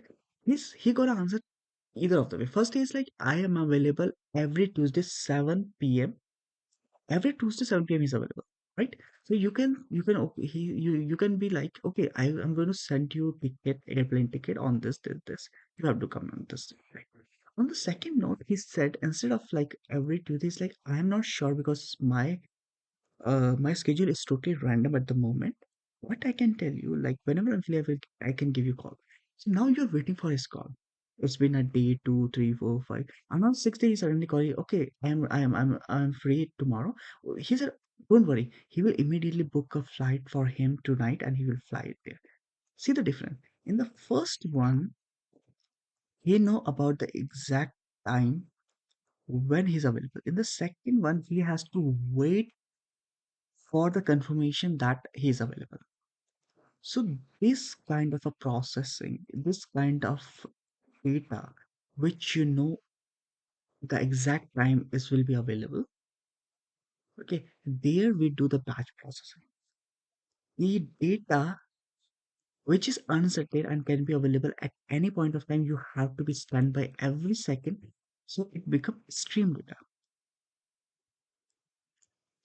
He gonna answer either of the way. First is like, I am available every Tuesday 7 p.m. Every Tuesday 7 p.m. is available, right? So you can okay, you can be like, okay, I'm going to send you ticket, airplane ticket on this. You have to come on this, right? On the second note, he said instead of like every Tuesday, he's like, I'm not sure because my schedule is totally random at the moment. What I can tell you, like whenever I'm free, I can give you a call. So now you're waiting for his call. It's been a day, two, three, four, five. And on 6th day, he suddenly call you. Okay, I'm free tomorrow. He said, don't worry. He will immediately book a flight for him tonight, and he will fly it there. See the difference. In the first one, he know about the exact time when he's available. In the second one, he has to wait for the confirmation that he is available. So this kind of a processing, this kind of data, which you know the exact time is will be available. Okay, there we do the batch processing. The data which is uncertain and can be available at any point of time, you have to be scanned by every second. So it becomes stream data.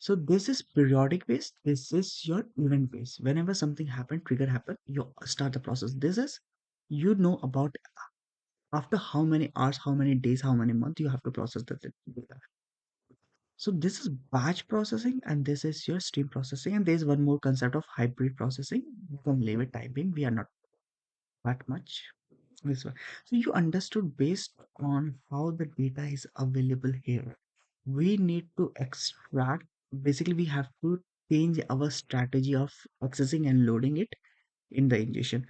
So this is periodic based. This is your event based. Whenever something happen, trigger happen, you start the process. This is You know about after how many hours, how many days, how many months you have to process the data. So this is batch processing and this is your stream processing. And there's one more concept of hybrid processing. You can leave it typing. We are not that much. This one. So you understood based on how the data is available here. We need to extract, basically we have to change our strategy of accessing and loading it in the ingestion.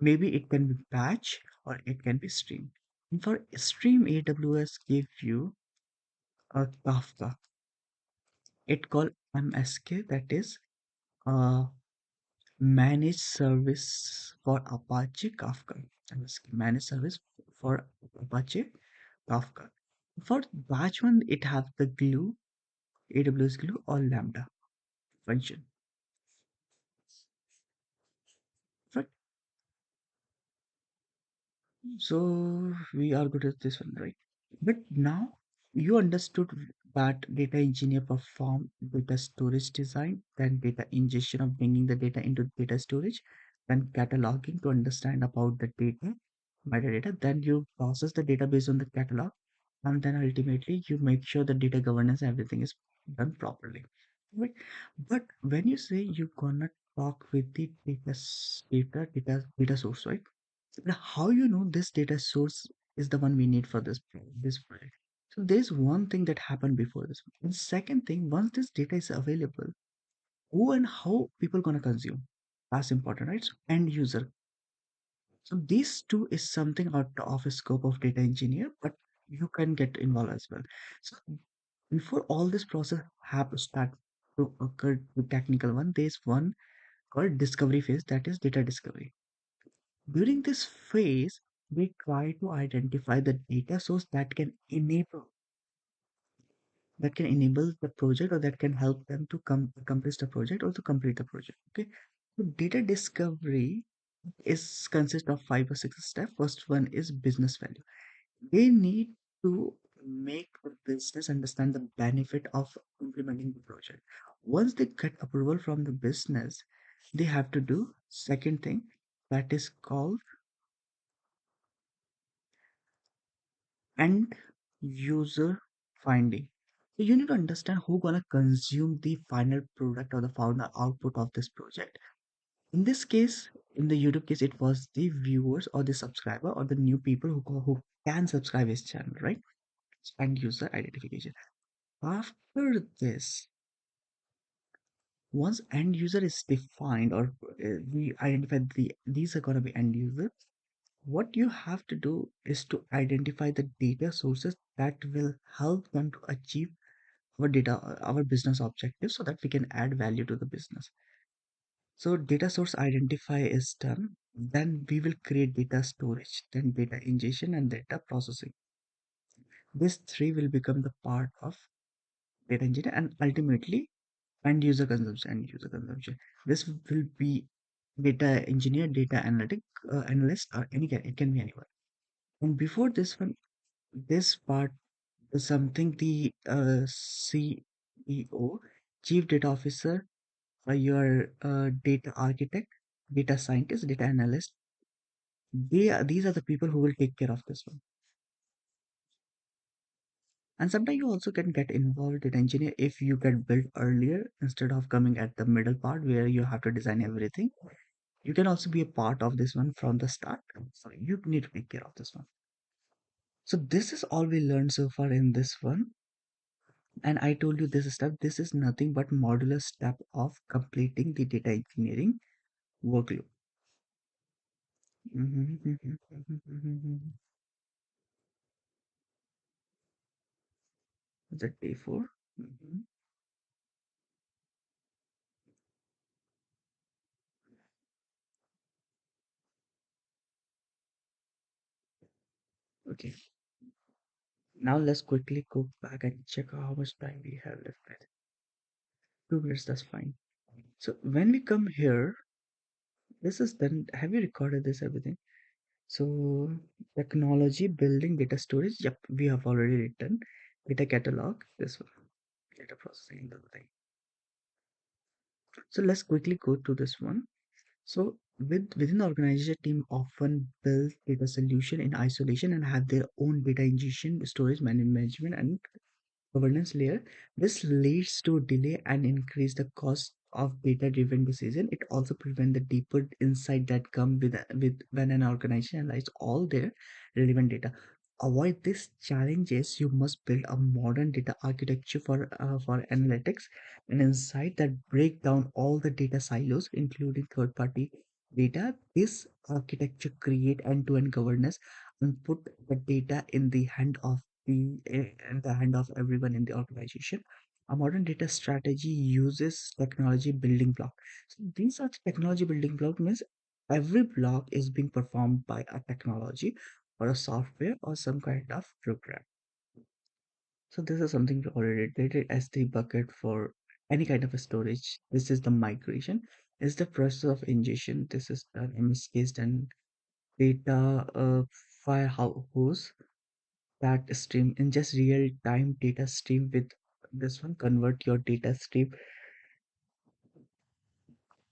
Maybe it can be batch or it can be stream. And for stream, AWS give you a Kafka. It called MSK, that is uh, managed service for Apache Kafka. MSK, managed service for Apache Kafka. For batch one, it have the glue, AWS Glue or Lambda function. Right. So we are good at this one, right? But now you understood that data engineer perform data storage design, then data ingestion of bringing the data into data storage, then cataloging to understand about the data, metadata, then you process the data based on the catalog, and then ultimately you make sure the data governance, everything is done properly. Right? But when you say you're gonna talk with the data source, right? Now, how you know this data source is the one we need for this project? So there's one thing that happened before this. And second thing, once this data is available, who and how people gonna consume? That's important, right? So end user. So these two is something out of the scope of data engineer, but you can get involved as well. So before all this process have to start to occur, the technical one, there's one called discovery phase, that is data discovery. During this phase, we try to identify the data source that can enable the project or that can help them to accomplish the project or to complete the project. Okay. So data discovery is consists of 5 or 6 steps. First one is business value. They need to make the business understand the benefit of implementing the project. Once they get approval from the business, they have to do second thing that is called and user finding. So you need to understand who gonna consume the final product or the final output of this project. In this case, in the YouTube case, it was the viewers or the subscriber or the new people who can subscribe his channel, right? And user identification. After this, once end user is defined or we identify these are gonna be end users, what you have to do is to identify the data sources that will help them to achieve our business objectives so that we can add value to the business. So data source identify is done, then we will create data storage, then data ingestion and data processing. This three will become the part of data engineer and ultimately end user consumption. This will be data engineer, data analyst, or it can be anyone. And before this one, this part is something the CEO, Chief Data Officer, or your data architect, data scientist, data analyst, these are the people who will take care of this one. And sometimes you also can get involved in engineer if you get built earlier instead of coming at the middle part where you have to design everything. You can also be a part of this one from the start. So you need to take care of this one. So this is all we learned so far in this one. And I told you this step, this is nothing but modular step of completing the data engineering workload. Is that day 4? Mhm. Okay. Now let's quickly go back and check how much time we have left. I think 2 minutes, that's fine. So when we come here, this is done. Have you recorded this everything? So technology, building, data storage. Yep, we have already written. Data catalog, this one. Data processing, the thing. So let's quickly go to this one. So Within the organization, team often build data solution in isolation and have their own data ingestion, storage, management, and governance layer. This leads to delay and increase the cost of data-driven decision. It also prevents the deeper insight that come with when an organization analyzes all their relevant data. Avoid these challenges. You must build a modern data architecture for analytics and insight that break down all the data silos, including third-party data. This architecture create end-to-end governance and put the data in the hand of in the hand of everyone in the organization. A modern data strategy uses technology building block. So these are the technology building block means every block is being performed by a technology or a software or some kind of program. So this is something we already did it as the bucket for any kind of a storage. This is the migration. Is the process of ingestion. This is done in this case done data firehose that stream in just real time data stream with this one convert your data stream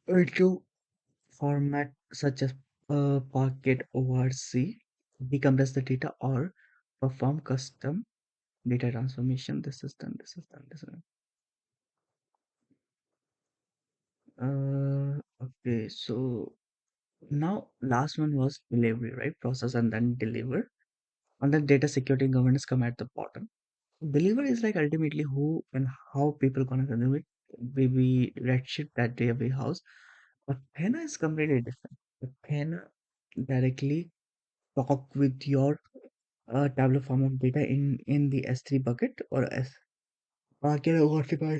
into format such as Pocket ORC, decompress the data or perform custom data transformation. This is done, this is done, this is done. Okay, so now last one was delivery, right? Process and then deliver. And then data security and governance come at the bottom. Deliver is like ultimately who and how people gonna consume it. Maybe Redshift that day warehouse. But Pena is completely different. The Pena directly talk with your tabular form of data in the S3 bucket or S. Can I verify?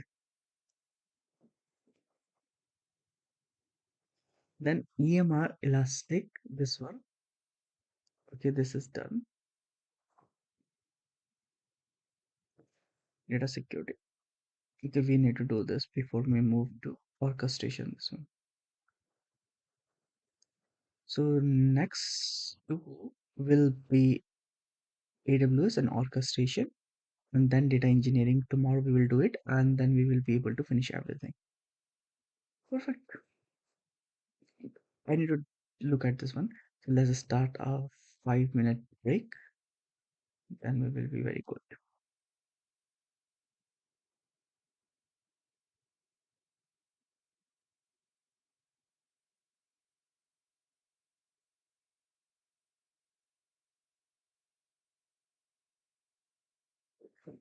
Then EMR Elastic, this one. Okay, this is done. Data security. Okay, we need to do this before we move to orchestration. This one. So next two will be AWS and orchestration, and then data engineering. Tomorrow we will do it, and then we will be able to finish everything. Perfect. I need to look at this one. So let's start a 5 minute break, then we will be very good.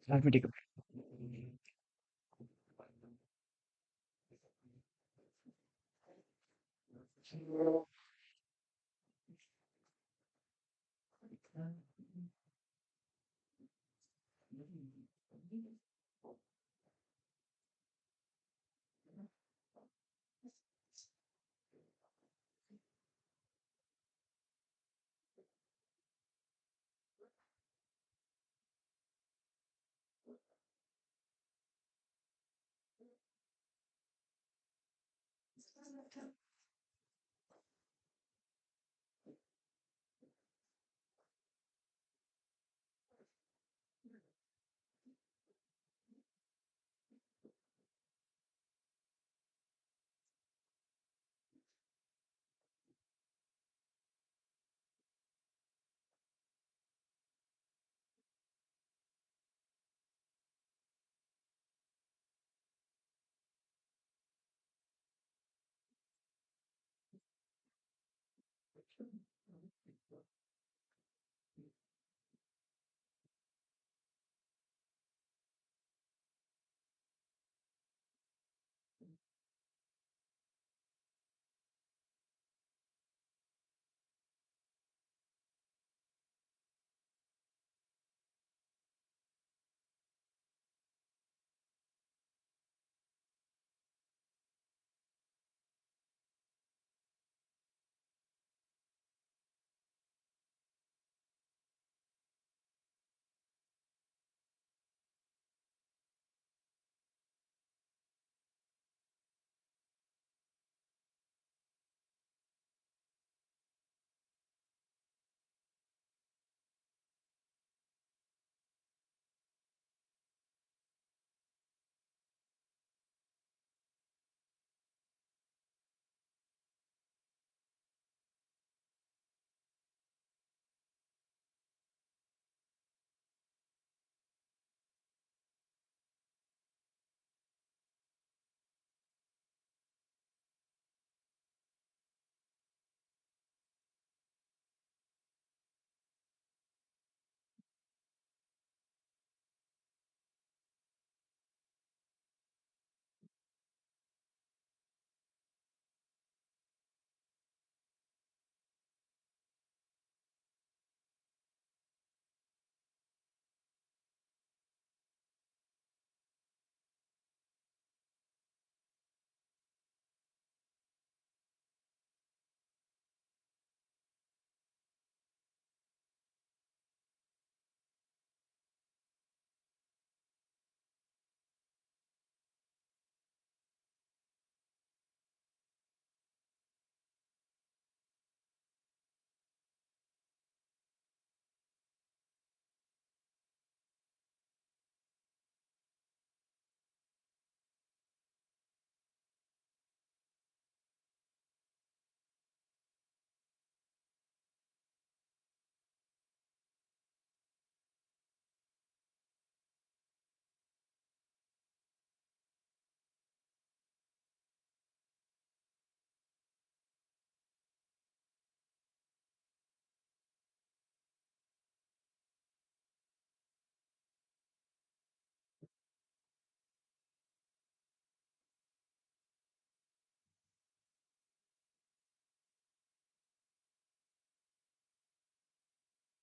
Let me take a break.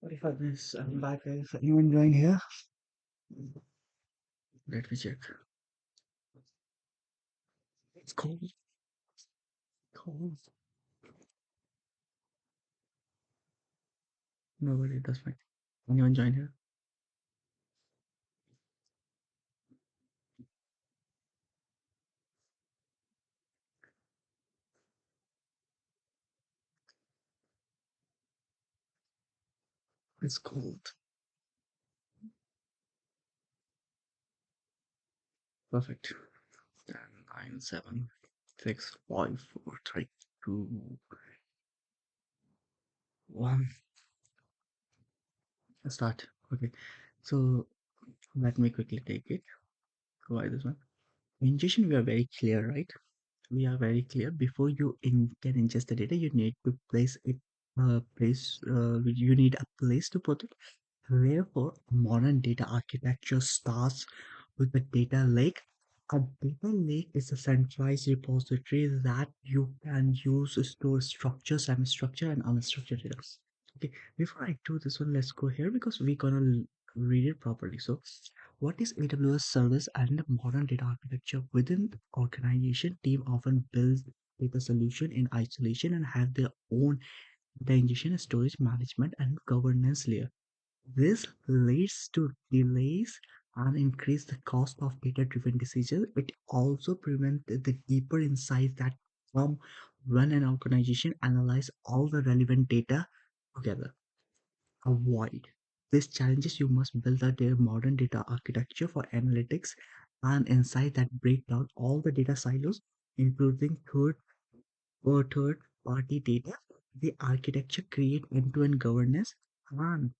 Sorry for this. I'm back, guys. Anyone join here? Let me check. It's cold. Cold. Nobody. That's fine. Anyone join here? It's cold. Perfect. 10, 9, 7, 6, 5, 4, 3, 2, 1. Start. Okay. So let me quickly take it. Why this one? Ingestion, we are very clear, right? We are very clear. Before you can ingest the data, you need to place it. You need a place to put it. Therefore, modern data architecture starts with the data lake. A data lake is a centralized repository that you can use to store structure, semi-structure, and unstructured data. Okay, before I do this one, let's go here because we're gonna read it properly. So, what is AWS service and modern data architecture? Within the organization, team often builds data solution in isolation and have their own data ingestion, storage, management, and governance layer. This leads to delays and increase the cost of data-driven decisions. It also prevents the deeper insights that come when an organization analyze all the relevant data together. Avoid these challenges. You must build a modern data architecture for analytics and insight that break down all the data silos, including third-party data. The architecture create end-to-end governance and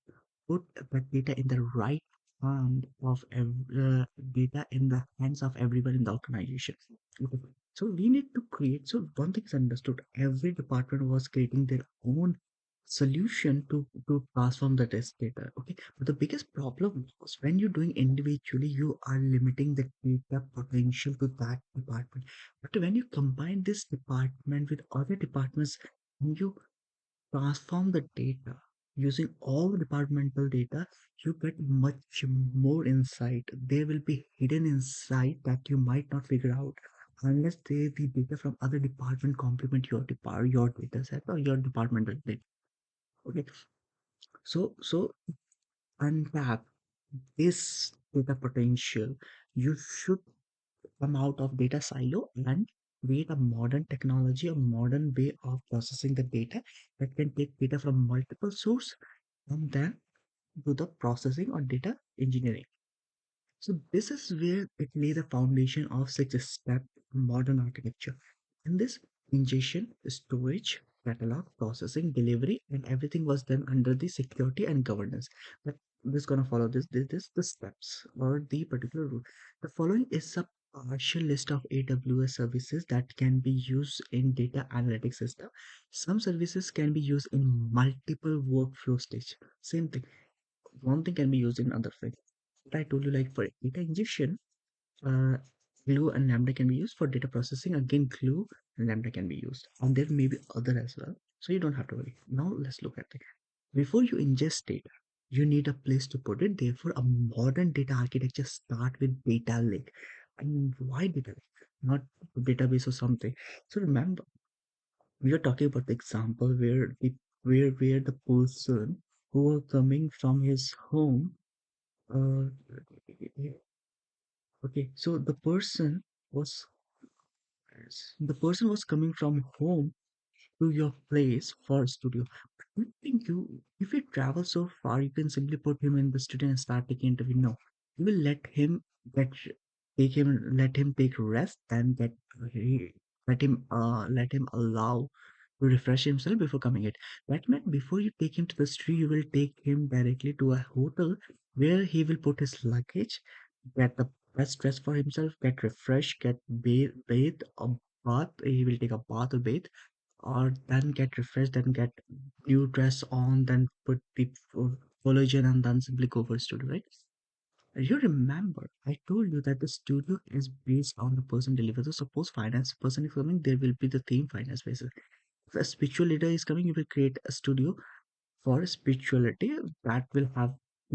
put the data in the right hand of data in the hands of everyone in the organization. Okay. So we need to create. So one thing is understood. Every department was creating their own solution to transform the test data. Okay, but the biggest problem was when you're doing individually, you are limiting the data potential to that department. But when you combine this department with other departments, and you transform the data using all the departmental data, you get much more insight. There will be hidden insight that you might not figure out unless the data from other department complement your data set or your departmental data. Okay, so untap this data potential. You should come out of data silo and create a modern technology, a modern way of processing the data that can take data from multiple source and then do the processing or data engineering. So this is where it lay the foundation of such a step modern architecture. In this, ingestion, storage, catalog, processing, delivery, and everything was done under the security and governance. But this gonna follow this the steps or the particular rule. The following is a partial list of AWS services that can be used in data analytics system. Some services can be used in multiple workflow stage. Same thing. One thing can be used in other thing. I told you, like for data ingestion, uh, Glue and Lambda can be used. For data processing. Again, Glue and Lambda can be used, and there may be other as well. So you don't have to worry. Now let's look at it. Before you ingest data, you need a place to put it. Therefore, a modern data architecture start with data lake. And why data lake, not database or something? So remember, we are talking about the example where the person who was coming from his home. Uh, Okay, so the person was coming from home to your place for studio. I think if you travel so far, you can simply put him in the studio and start taking interview. No, you will get let him take rest, then let him allow to refresh himself before coming it. That meant before you take him to the street, you will take him directly to a hotel where he will put his luggage, get the best dress for himself, get refreshed, get bathe, a bath. He will take a bath or bathe, or then get refreshed, then get new dress on, then put the collagen, and then simply go for studio, right? You remember, I told you that the studio is based on the person delivered. So suppose finance person is coming, there will be the theme finance basis. If a spiritual leader is coming, you will create a studio for spirituality, that will have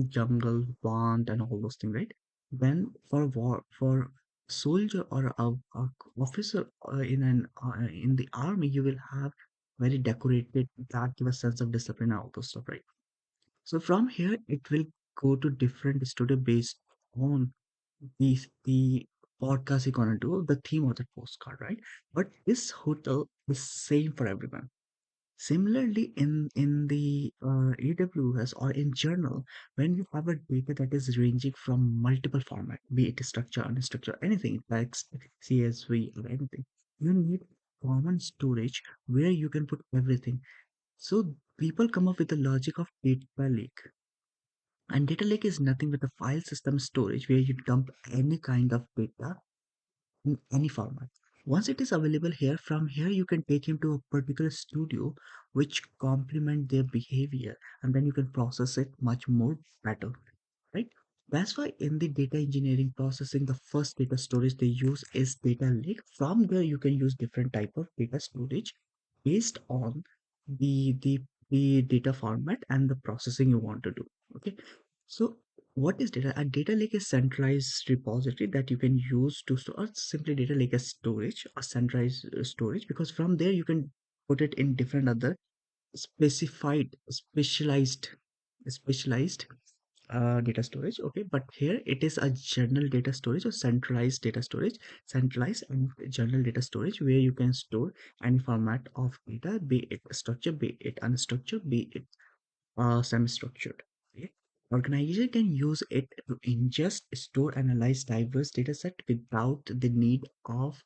jungle, plant, and all those things, right? Then for war, for soldier or a officer in the army, you will have very decorated that give a sense of discipline and all those stuff, right? So from here, it will go to different studio based on the podcast you're gonna do, the theme of the postcard, right? But this hotel is same for everyone. Similarly, in the AWS or in journal, when you have a data that is ranging from multiple format, be it structure, unstructured, anything, text, CSV, or anything, you need common storage where you can put everything. So people come up with the logic of data lake. And data lake is nothing but a file system storage where you dump any kind of data in any format. Once it is available here, from here you can take him to a particular studio which complement their behavior, and then you can process it much more better, right? That's why in the data engineering processing, the first data storage they use is data lake. From there, you can use different type of data storage based on the the the data format and the processing you want to do. Okay, so what is data? A data lake is centralized repository that you can use to store, or simply data lake as storage or centralized storage, because from there you can put it in different other specified specialized data storage. Okay, but here it is a general data storage or centralized data storage, centralized and general data storage where you can store any format of data, be it structured, be it unstructured, be it semi-structured. Okay? Organization can use it to ingest, store, analyze diverse data set without the need of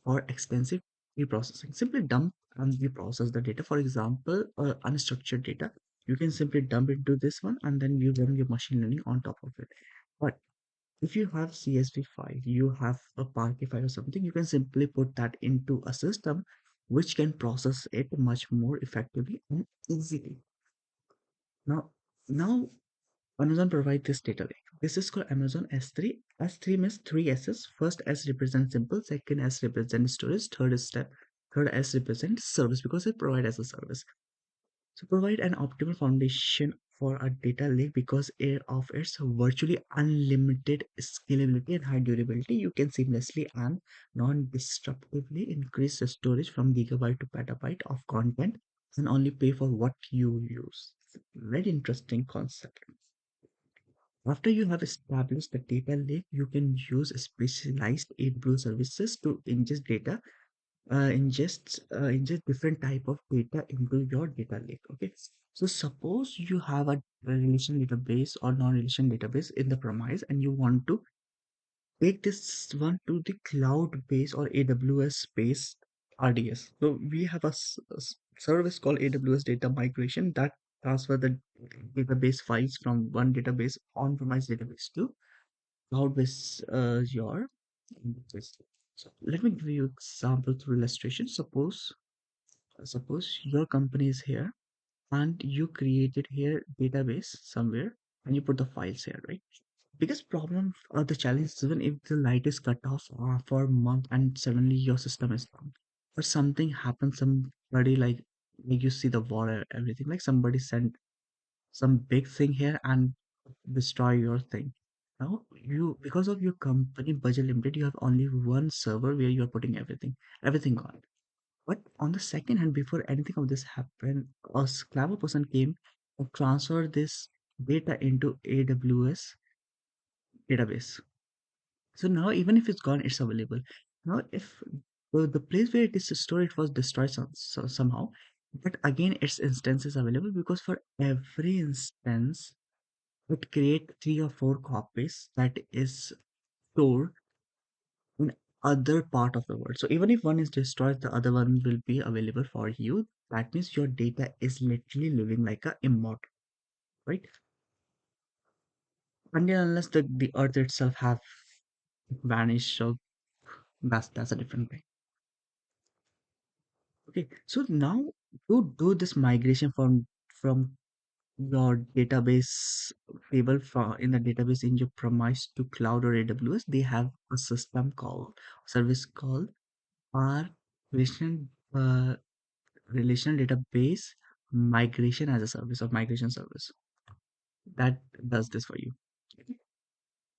or expensive reprocessing. Simply dump and reprocess the data. For example, unstructured data, you can simply dump into this one and then you run your machine learning on top of it. But if you have CSV file, you have a Parquet file or something, you can simply put that into a system which can process it much more effectively and easily. Now, now Amazon provide this data lake. This is called Amazon S3. S3 means three S's. First S represents simple, second S represents storage, third is step, third S represents service because it provides as a service. So provide an optimal foundation for a data lake because of its virtually unlimited scalability and high durability. You can seamlessly and non-disruptively increase the storage from gigabyte to petabyte of content and only pay for what you use. Very interesting concept. After you have established the data lake, you can use specialized AWS services to ingest different type of data into your data lake. Okay, so suppose you have a relation database or non-relation database in the premise, and you want to take this one to the cloud base or AWS space RDS. So we have a service called AWS Data Migration that transfer the database files from one database on-premise database to cloud-based your database. So let me give you example through illustration. Suppose your company is here and you created here database somewhere and you put the files here, right? Biggest problem or the challenge is even if the light is cut off for a month and suddenly your system is down or something happens, somebody like you see the war everything, like somebody sent some big thing here and destroy your thing. Now you, because of your company budget limited, you have only one server where you're putting everything on. But on the second hand, before anything of this happened, a clever person came and transferred this data into AWS database. So now even if it's gone, it's available. Now if the place where it is stored, it was destroyed somehow, but again its instance is available because for every instance it create three or four copies that is stored in other part of the world. So even if one is destroyed, the other one will be available for you. That means your data is literally living like a immortal, right? Until unless the earth itself have vanished, so that's a different thing. Okay, so now to do this migration from your database table from in the database in your premise to cloud or AWS, they have a system called service called our relation uh, relational database migration as a service or migration service that does this for you.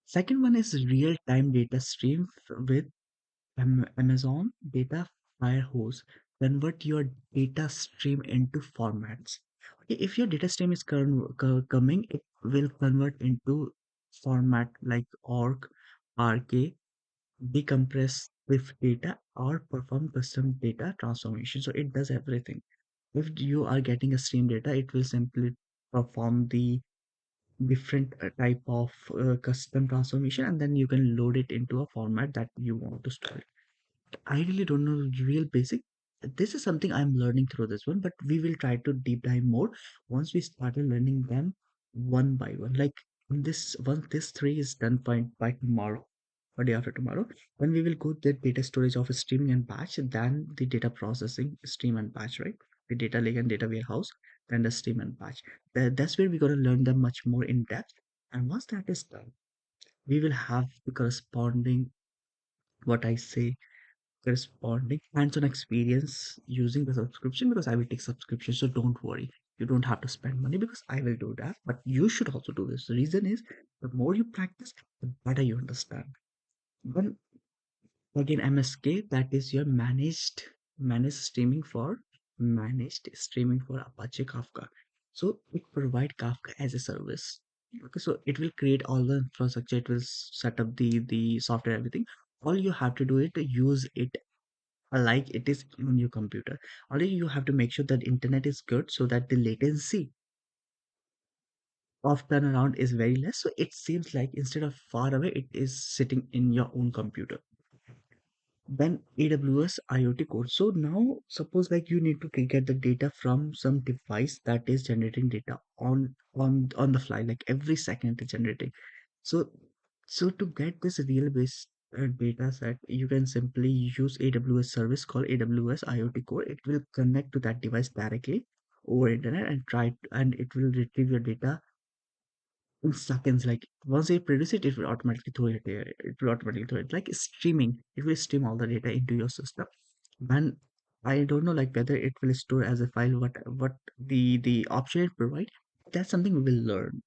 Second one is real-time data stream with Amazon Data Firehose. Convert your data stream into formats. Okay, if your data stream is coming, it will convert into format like org, RK, decompress with data, or perform custom data transformation. So it does everything. If you are getting a stream data, it will simply perform the different type of custom transformation, and then you can load it into a format that you want to store it. I really don't know real basic. This is something I'm learning through this one, but we will try to deep dive more once we started learning them one by one. Like this, once this three is done by tomorrow or day after tomorrow, then we will go the data storage of streaming and batch, then the data processing stream and batch, right? The data lake and data warehouse, then the stream and batch. That's where we're gonna learn them much more in depth. And once that is done, we will have the corresponding what I say corresponding hands-on experience using the subscription because I will take subscription. So don't worry. You don't have to spend money because I will do that. But you should also do this. The reason is the more you practice, the better you understand. Then again MSK, that is your managed streaming for Apache Kafka. So it provide Kafka as a service. Okay, so it will create all the infrastructure, it will set up the software, everything. All you have to do is to use it like it is on your computer. Only you have to make sure that internet is good so that the latency of turnaround is very less. So it seems like instead of far away, it is sitting in your own computer. Then AWS IoT code. So now suppose like you need to get the data from some device that is generating data on the fly, like every second it's generating. So so to get this real based data set, you can simply use AWS service called AWS IoT Core. It will connect to that device directly over internet and and it will retrieve your data in seconds. Like once you produce it, it will automatically throw it there. It will automatically throw it like streaming. It will stream all the data into your system. And I don't know like whether it will store as a file, what the option it provide. That's something we will learn.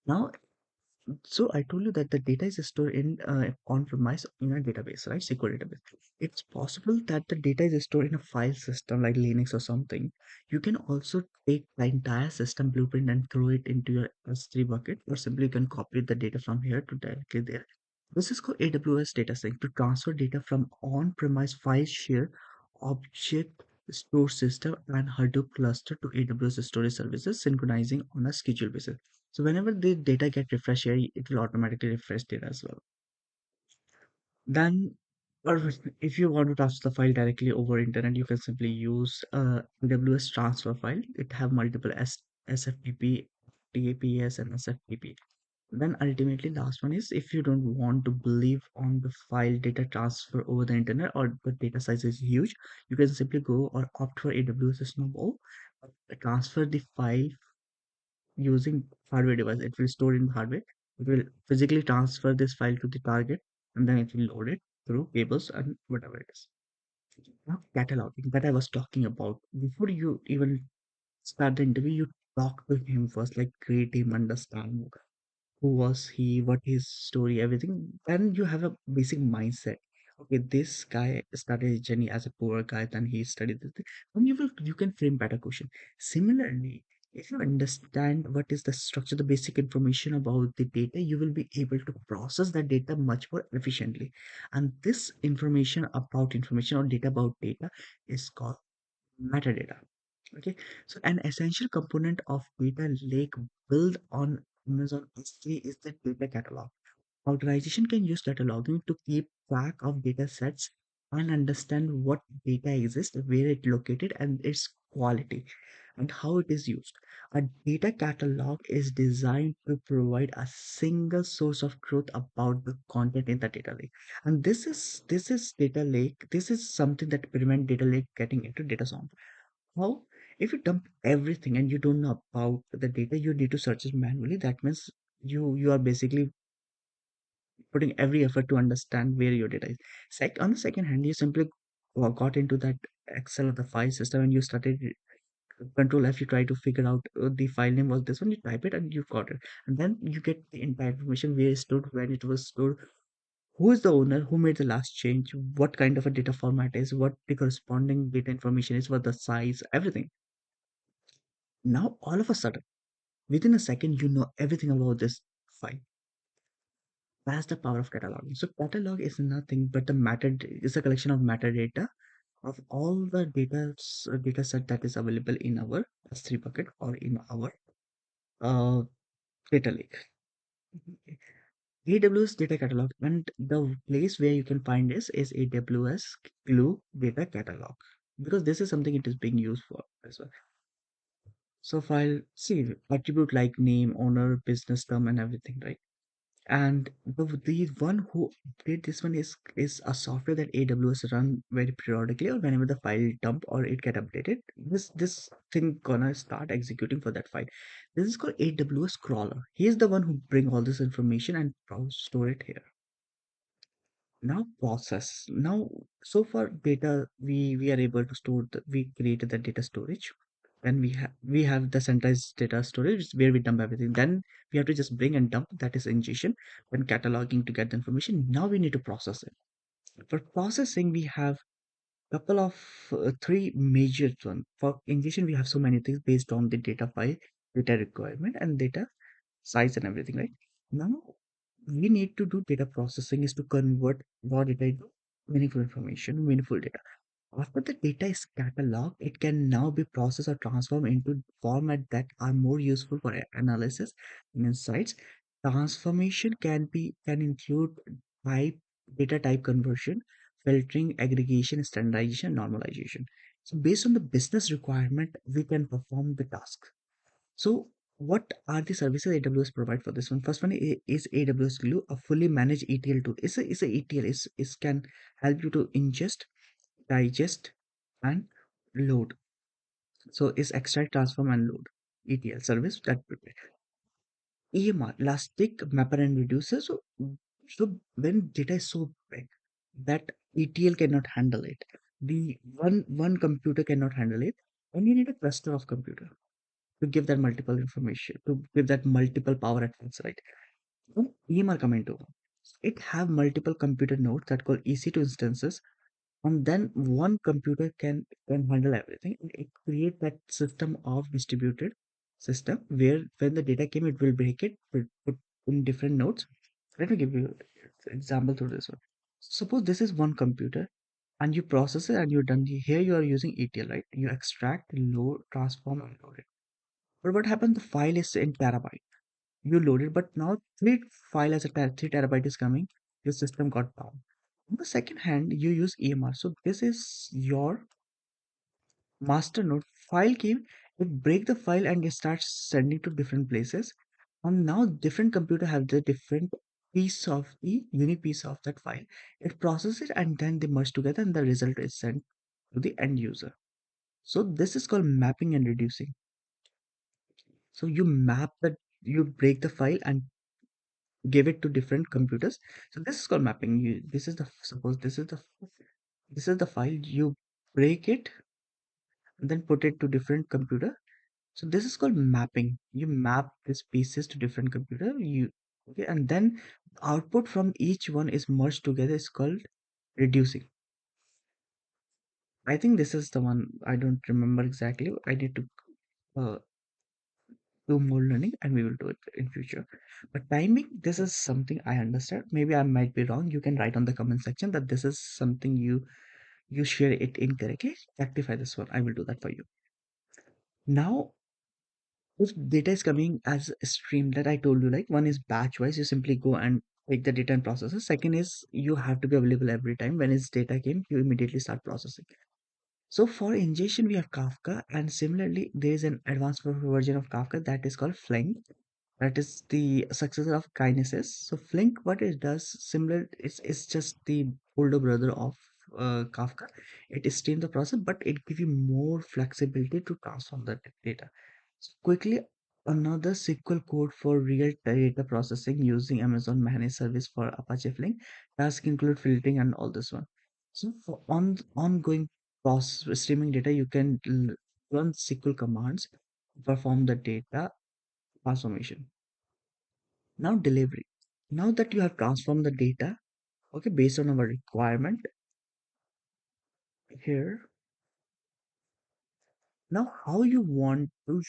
Now so I told you that the data is stored in on-premise in a database, right? SQL database. It's possible that the data is stored in a file system like Linux or something. You can also take the entire system blueprint and throw it into your S3 bucket, or simply you can copy the data from here to directly there. This is called AWS data sync to transfer data from on-premise file share object store system and Hadoop cluster to AWS storage services, synchronizing on a schedule basis. So whenever the data get refreshed here, it will automatically refresh data as well. Then, or if you want to transfer the file directly over internet, you can simply use AWS transfer file. It have multiple SFTP, TAPS, and SFTP. Then ultimately last one is if you don't want to believe on the file data transfer over the internet or the data size is huge, you can simply go or opt for AWS Snowball, transfer the file using hardware device. It will store in hardware. It will physically transfer this file to the target and then it will load it through cables and whatever it is. Now cataloging that I was talking about. Before you even start the interview, you talk to him first, like create him, understand who was he, what his story, everything. Then you have a basic mindset. Okay, this guy started his journey as a poor guy, then he studied this thing. And you can frame better question. Similarly, if you understand what is the structure, the basic information about the data, you will be able to process that data much more efficiently. And this information or data about data is called metadata. Okay, so an essential component of data lake built on Amazon S3 is the data catalog. Organization can use cataloging to keep track of data sets and understand what data exists, where it located, and its quality, and how it is used. A data catalog is designed to provide a single source of truth about the content in the data lake. And this is data lake. This is something that prevent data lake getting into data swarm. How? If you dump everything and you don't know about the data, you need to search it manually. That means you are basically putting every effort to understand where your data is. On the second hand, you simply got into that Excel or the file system and you started Control F, you try to figure out the file name was this one, you type it and you've got it. And then you get the entire information, where it stored, when it was stored, who is the owner, who made the last change, what kind of a data format is, what the corresponding data information is, what the size, everything. Now, all of a sudden, within a second, you know everything about this file. That's the power of cataloging. So catalog is nothing but the is a collection of metadata of all the data set that is available in our S3 bucket or in our uh, data lake. AWS data catalog, and the place where you can find this is AWS Glue data catalog, because this is something it is being used for as well. So file see attribute like name, owner, business term, and everything, right? And the one who did this one is a software that AWS run very periodically, or whenever the file dump or it get updated, this thing gonna start executing for that file. This is called AWS crawler. He is the one who bring all this information and store it here. Now process. Now, so far data, we are able to store we created the data storage. Then we have the centralized data storage where we dump everything. Then we have to just bring and dump, that is ingestion. Then cataloging to get the information. Now we need to process it. For processing, we have couple of three major one. For ingestion, we have so many things based on the data file, data requirement, and data size and everything, right? Now we need to do data processing is to convert raw data into meaningful information, meaningful data. After the data is cataloged, it can now be processed or transformed into format that are more useful for analysis and insights. Transformation can include type data type conversion, filtering, aggregation, standardization, normalization. So based on the business requirement, we can perform the task. So what are the services AWS provide for this one? First one is AWS Glue, a fully managed ETL tool. It's a ETL. Is can help you to ingest, digest, and load. So it's extract, transform, and load. ETL service that EMR, elastic mapper and reducer. So when data is so big that ETL cannot handle it, the one computer cannot handle it, and you need a cluster of computer to give that multiple information, to give that multiple power at once, right? When EMR come into, it have multiple computer nodes that call EC2 instances, and then one computer can handle everything, and it create that system of distributed system where when the data came, it will break it, put in different nodes. Let me give you an example through this one. Suppose this is one computer and you process it and you're done. Here you are using ETL, right? You extract, load, transform, and load it. But what happened? The file is in terabyte. You load it, but now three file as a 3 terabyte is coming. Your system got down. On the second hand, you use EMR. So this is your master node. File came, it break the file and it starts sending to different places. And now different computer have the different piece of the unique piece of that file. It processes it and then they merge together and the result is sent to the end user. So this is called mapping and reducing. So you map that, you break the file and give it to different computers. So this is called mapping. This is the suppose this is the file, you break it and then put it to different computer. So this is called mapping. You map these pieces to different computer. You okay, and then output from each one is merged together is called reducing. I think this is the one. I don't remember exactly. I need to uh, do more learning and we will do it in future. But timing, this is something I understand. Maybe I might be wrong. You can write on the comment section that this is something you share it incorrectly. Rectify this one. I will do that for you. Now, if data is coming as a stream that I told you, like one is batch wise, you simply go and take the data and process it. Second is you have to be available every time. When its data came, you immediately start processing. So for ingestion, we have Kafka, and similarly, there is an advanced version of Kafka that is called Flink. That is the successor of Kinesis. So Flink, what it does, similar, it's just the older brother of Kafka. It streams the process, but it gives you more flexibility to transform the data. So quickly, another SQL code for real data processing using Amazon Managed Service for Apache Flink. Tasks include filtering and all this one. So for ongoing process streaming data, you can run SQL commands, perform the data transformation. Now delivery. Now that you have transformed the data, okay, based on our requirement here, now how you want to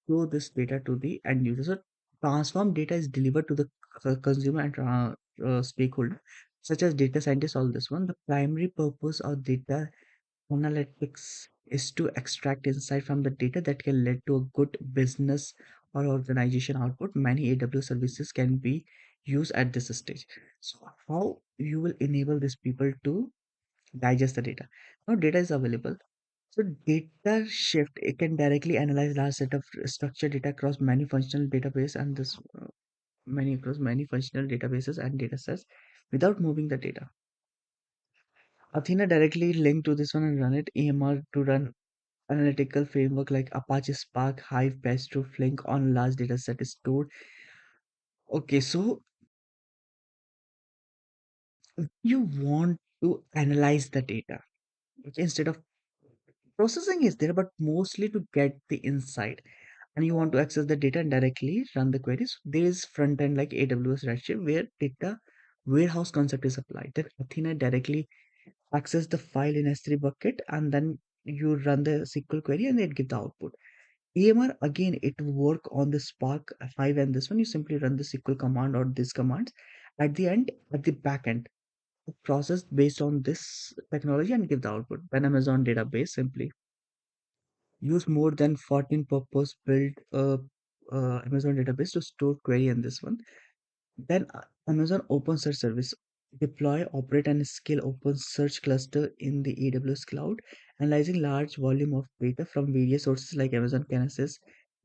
show this data to the end user. So transform data is delivered to the consumer and stakeholder, such as data scientists, all this one. The primary purpose of data analytics is to extract insight from the data that can lead to a good business or organization output. Many AWS services can be used at this stage. So how you will enable these people to digest the data? Now data is available. So data shift, it can directly analyze large set of structured data across many functional database and this many across many functional databases and data sets without moving the data. Athena directly linked to this one and run it. EMR to run analytical framework like Apache Spark, Hive, Bestro, Flink on large data set is stored. Okay, so you want to analyze the data. Okay, instead of processing is there, but mostly to get the insight. And you want to access the data and directly run the queries. There is front end like AWS Redshift where data warehouse concept is applied. Then Athena directly access the file in S3 bucket and then you run the SQL query and it give the output. EMR again it work on the Spark 5 and this one you simply run the SQL command or this commands at the end at the back end process based on this technology and give the output. Then Amazon database simply use more than 14 purpose built Amazon database to store query in this one. Then Amazon Open Search Service deploy, operate, and scale Open Search cluster in the AWS cloud, analyzing large volume of data from various sources like Amazon Kinesis,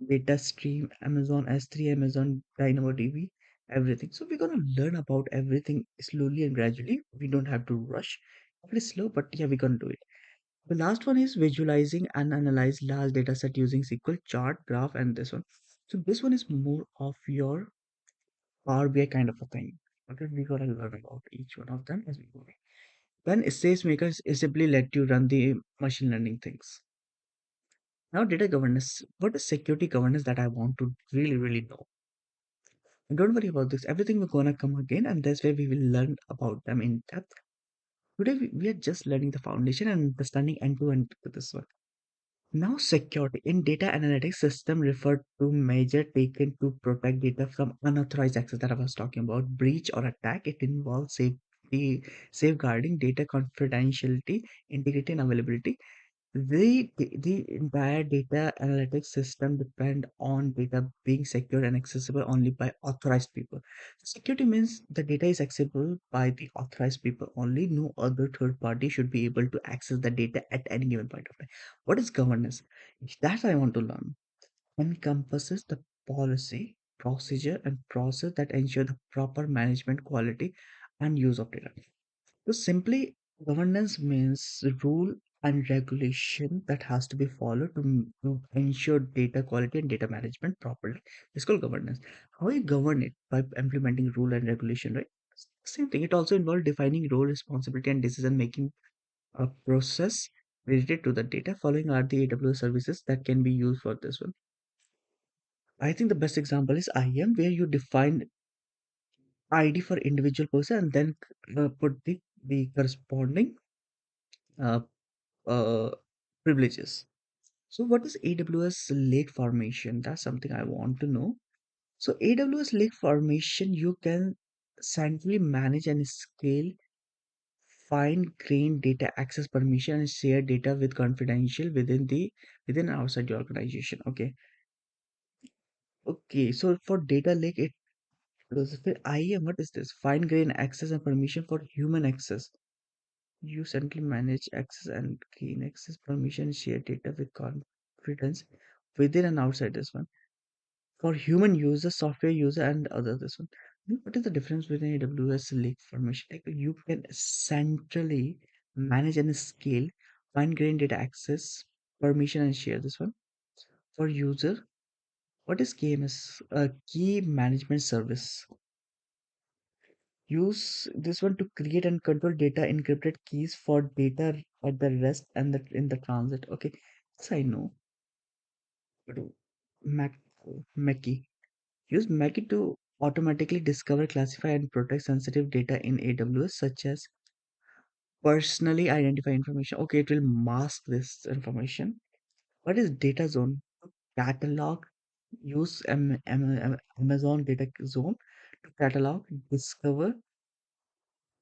Data Stream, Amazon S3, Amazon DynamoDB, everything. So we're gonna learn about everything slowly and gradually. We don't have to rush. It is slow, but yeah, we're gonna do it. The last one is visualizing and analyze large data set using SQL, chart, graph, and this one. So this one is more of your Power BI kind of a thing. Okay, we gotta learn about each one of them as we go. Then SageMaker is simply let you run the machine learning things. Now data governance. What is security governance that I want to really know? And don't worry about this. Everything will gonna come again, and that's where we will learn about them in depth. Today we are just learning the foundation and understanding end to end to this one. Now, security in data analytics system referred to measure taken to protect data from unauthorized access that I was talking about. Breach or attack, it involves safety, safeguarding data confidentiality, integrity, and availability. The entire data analytics system depend on data being secure and accessible only by authorized people. Security means the data is accessible by the authorized people only. No other third party should be able to access the data at any given point of time. What is governance? That I want to learn. Encompasses the policy, procedure, and process that ensure the proper management, quality, and use of data. So simply, governance means rule and regulation that has to be followed to ensure data quality and data management properly. It's called governance. How you govern it by implementing rule and regulation, right? Same thing. It also involves defining role, responsibility, and decision making a process related to the data. Following are the AWS services that can be used for this one. I think the best example is IAM, where you define ID for individual person and then put the corresponding uh, uh, privileges. So, what is AWS lake formation? That's something I want to know. So, AWS lake formation, you can centrally manage and scale fine grained data access permission and share data with confidential within and outside the organization. Okay. Okay. So, for data lake, it goes for IAM. What is this? Fine grained access and permission for human access. You centrally manage access and gain access permission, share data with confidence within and outside this one. For human user, software user, and other this one. What is the difference between AWS Lake Formation? Like you can centrally manage and scale fine-grained data access, permission, and share this one. For user, what is KMS? Key Management Service. Use this one to create and control data encrypted keys for data at the rest and in the transit. Okay, this I know. Mac, Mackie. Use Mackie to automatically discover, classify, and protect sensitive data in AWS, such as personally identify information. Okay, it will mask this information. What is data zone? Catalog. Use Amazon Data Zone to catalog, discover,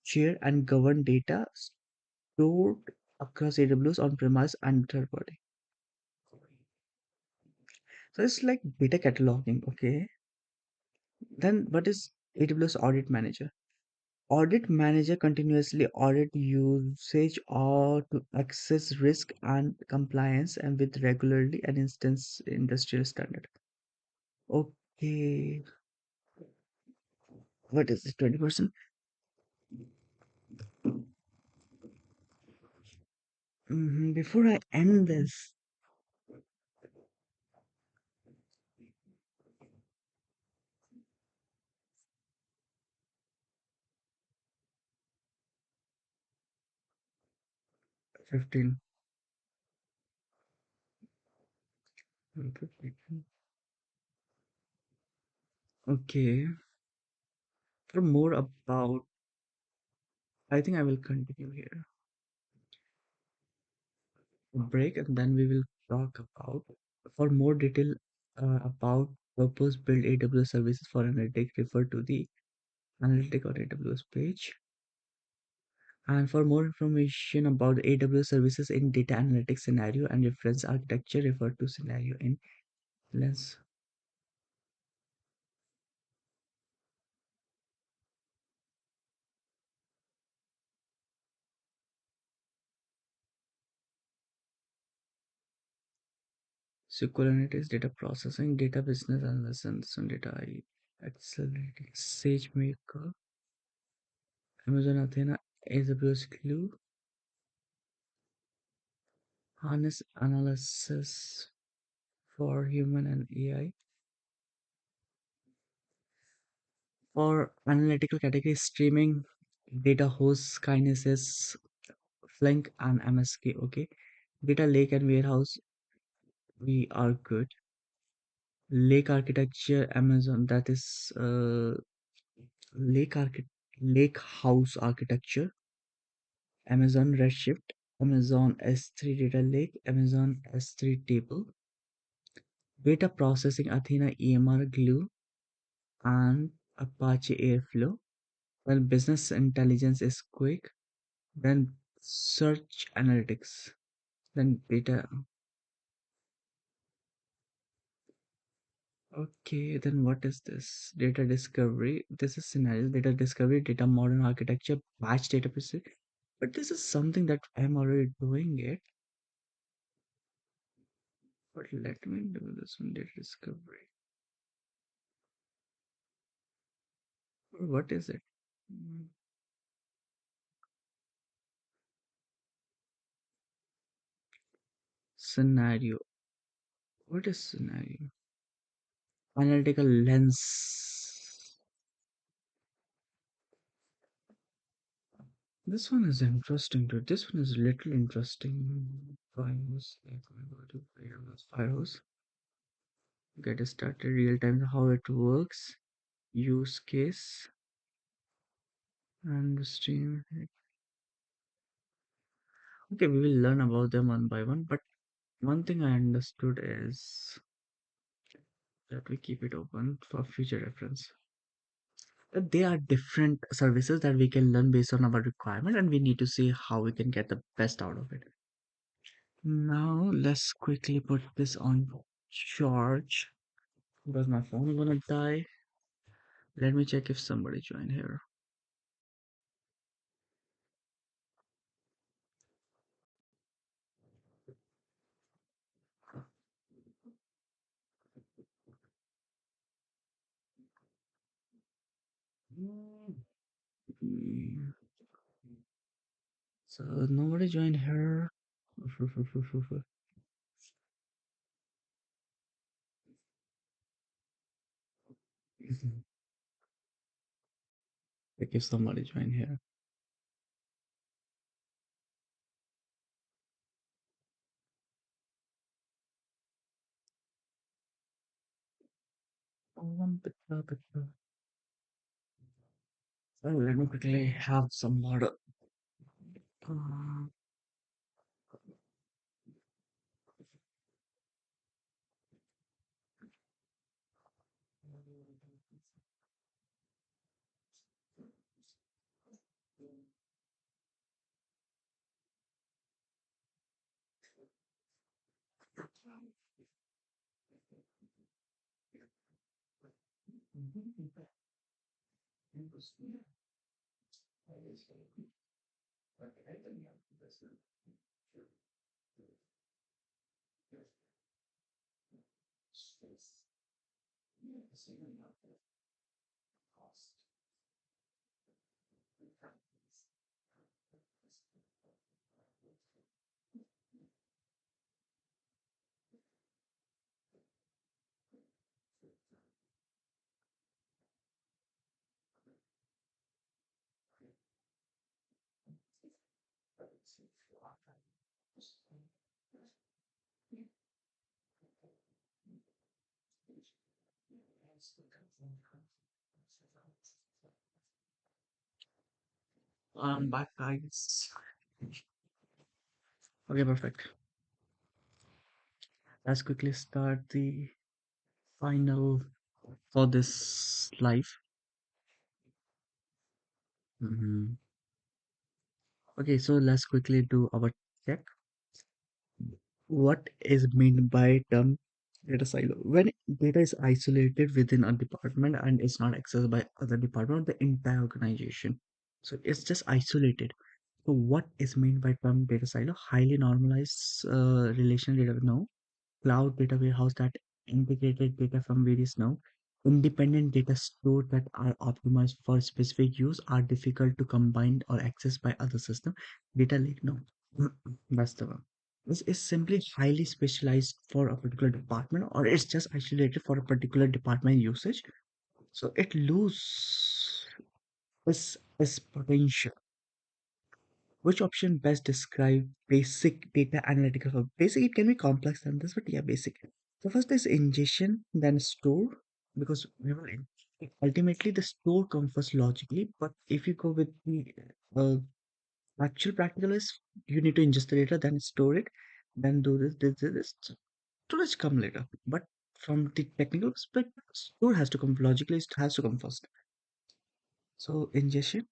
share, and govern data stored across AWS on premise and third party. So it's like data cataloging. Okay. Then what is AWS Audit Manager? Audit Manager continuously audit usage or to access risk and compliance and with regularly and instance industrial standard. Okay, what is it? 20%? Before I end this, 15. Okay, for more about, I think I will continue here. Break and then we will talk about for more detail about purpose built AWS services for analytics. Refer to the analytic on AWS page. And for more information about AWS services in data analytics scenario and reference architecture, refer to scenario in lens. SQL analytics, data processing, data business analysis, and data accelerating. SageMaker, Amazon Athena, AWS Glue, harness analysis for human and AI. For analytical category, streaming, data hosts, Kinesis, Flink, and MSK. Okay. Data lake and warehouse, we are good. Lake architecture, Amazon, that is lake archi- lake house architecture, Amazon Redshift, Amazon S3 data lake, Amazon S3 table, data processing, Athena EMR Glue, and Apache Airflow. Well, business intelligence is quick, then search analytics, then data. Okay, then what is this? Data discovery. This is scenario data discovery, data modern architecture, batch data processing. But this is something that I'm already doing it. But let me do this one, data discovery. Or what is it? Mm, Scenario. What is scenario? Analytical lens. This one is interesting too. This one is little interesting. Files, like we go to files. Get started real time, how it works, use case, and stream. Okay, we will learn about them one by one. But one thing I understood is that we keep it open for future reference. That they are different services that we can learn based on our requirement, and we need to see how we can get the best out of it. Now let's quickly put this on charge because my phone is gonna die. Let me check if somebody joined here. Mm, So nobody joined here. Check if somebody joined here. Let me quickly have some water. Uh, I'm back, guys. Okay, perfect. Let's quickly start the final for this live. Mhm. Okay, so let's quickly do our check. What is meant by term data silo? When data is isolated within a department and it's not accessed by other department, the entire organization. So it's just isolated. So what is meant by term data silo? Highly normalized relational data. No, cloud data warehouse that integrated data from various now independent data stored that are optimized for specific use are difficult to combine or access by other system. Data lake no. That's the one. This is simply highly specialized for a particular department or it's just isolated for a particular department usage. So it lose its potential. Which option best describe basic data analytical? Basic, it can be complex than this, but yeah, basic. So first is ingestion, then store, because we will ultimately the store comes first logically. But if you go with the uh, actual practical is you need to ingest the data, then store it, then do this. Storage come later. But from the technical perspective, store has to come logically. It has to come first. So ingestion,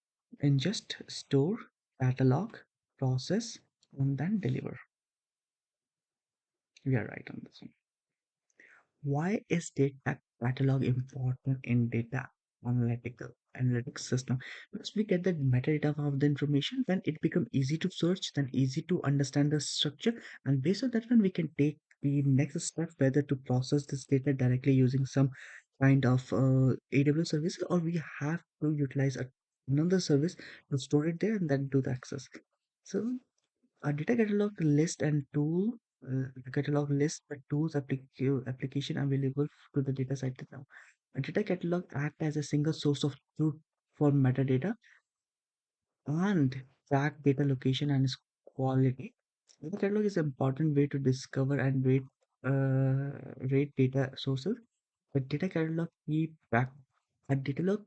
ingest, store, catalog, process, and then deliver. We are right on this one. Why is data catalog important in data analytics system? Because we get the metadata of the information, then it becomes easy to search, then easy to understand the structure, and based on that one we can take the next step whether to process this data directly using some kind of AWS service or we have to utilize another service to store it there and then do the access. So a data catalog list and tool catalog list the tools application available to the data site now. A data catalog act as a single source of truth for metadata and track data location and its quality. Data catalog is an important way to discover and rate data sources. The data catalog keep track. A data catalog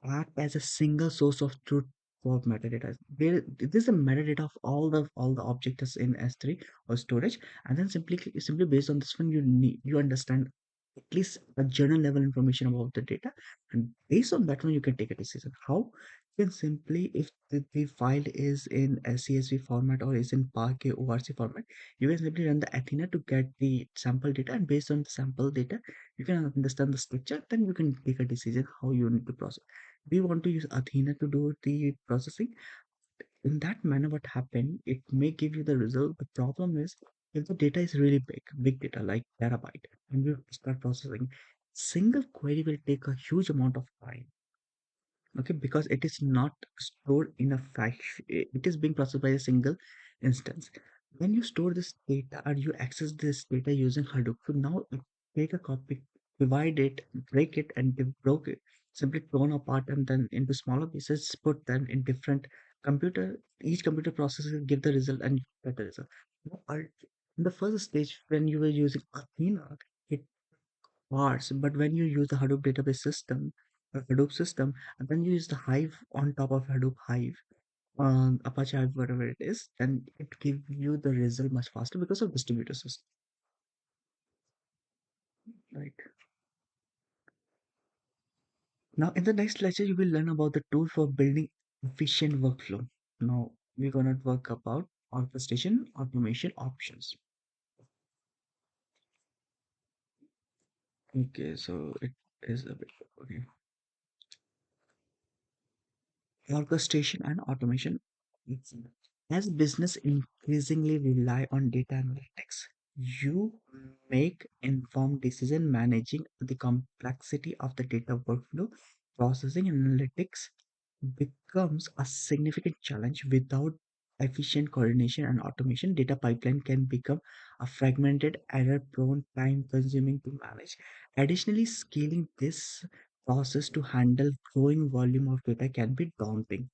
act as a single source of truth for metadata. This is a metadata of all the objects in S3 or storage, and then simply based on this one, you understand at least a general level information about the data, and based on that one, you can take a decision. How? You can simply, if the file is in a CSV format or is in Parquet ORC format, you can simply run the Athena to get the sample data, and based on the sample data, you can understand the structure. Then you can take a decision how you need to process. We want to use Athena to do the processing. In that manner, what happened, it may give you the result. The problem is if the data is really big data like terabyte, and you start processing, single query will take a huge amount of time. Okay, because it is not stored in a fact, it is being processed by a single instance. When you store this data or you access this data using Hadoop, so now take a copy, divide it, break it, and broke it, simply torn apart and then into smaller pieces, put them in different computer. Each computer processes give the result and you get the result. Now, in the first stage when you were using Athena, it parts. But when you use the Hadoop database system, or Hadoop system, and then you use the Hive on top of Hadoop Hive, Apache Hive, whatever it is, then it gives you the result much faster because of distributed system, right? Now, in the next lecture, you will learn about the tool for building efficient workflow. Now, we're gonna work about orchestration, automation options. Okay, so it is a bit okay. Orchestration and automation. As business increasingly rely on data analytics, you make informed decision managing the complexity of the data workflow. Processing analytics becomes a significant challenge without efficient coordination and automation. Data pipeline can become a fragmented, error-prone, time-consuming to manage. Additionally, scaling this process to handle growing volume of data can be daunting.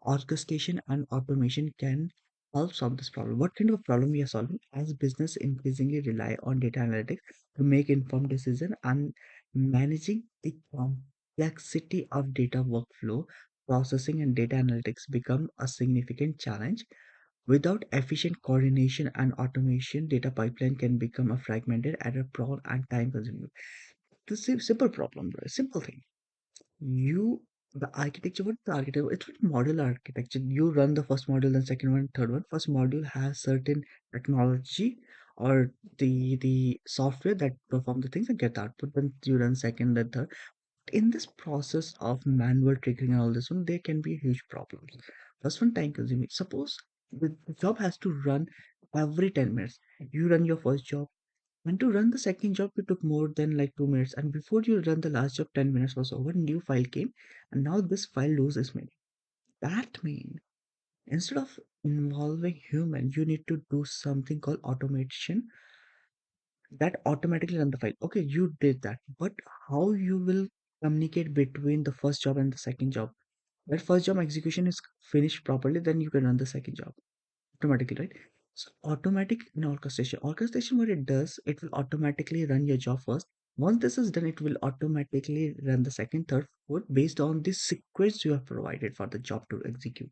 Orchestration and automation can help solve this problem. What kind of problem we are solving? As business increasingly rely on data analytics to make informed decision and managing the complexity of data workflow, processing and data analytics become a significant challenge. Without efficient coordination and automation, data pipeline can become a fragmented, error prone, and time consuming. This is a simple problem, right? Simple thing. You the architecture, what the architecture, it's with modular architecture. You run the first module, then second one, third one. First module has certain technology or the software that perform the things and get the output. Then you run second, then third. In this process of manual triggering and all this one, there can be huge problems. First one, time consuming. Suppose the job has to run every 10 minutes. You run your first job, and to run the second job, it took more than like 2 minutes. And before you run the last job, 10 minutes was over. New file came, and now this file loses meaning. That means instead of involving human, you need to do something called automation that automatically run the file. Okay, you did that, but how you will communicate between the first job and the second job? That first job execution is finished properly, then you can run the second job automatically, right? So automatic in orchestration. Orchestration, what it does, it will automatically run your job first. Once this is done, it will automatically run the second, third, fourth based on the sequence you have provided for the job to execute.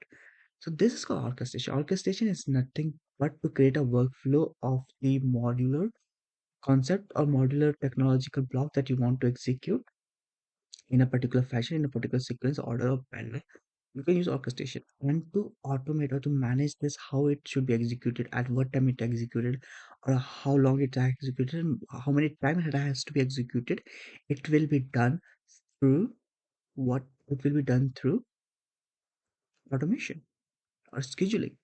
So this is called orchestration. Orchestration is nothing but to create a workflow of the modular concept or modular technological block that you want to execute in a particular fashion, in a particular sequence, order, or pattern. You can use orchestration and to automate or to manage this, how it should be executed, at what time it executed, or how long it executed, and how many times it has to be executed. It will be done through what? It will be done through automation or scheduling.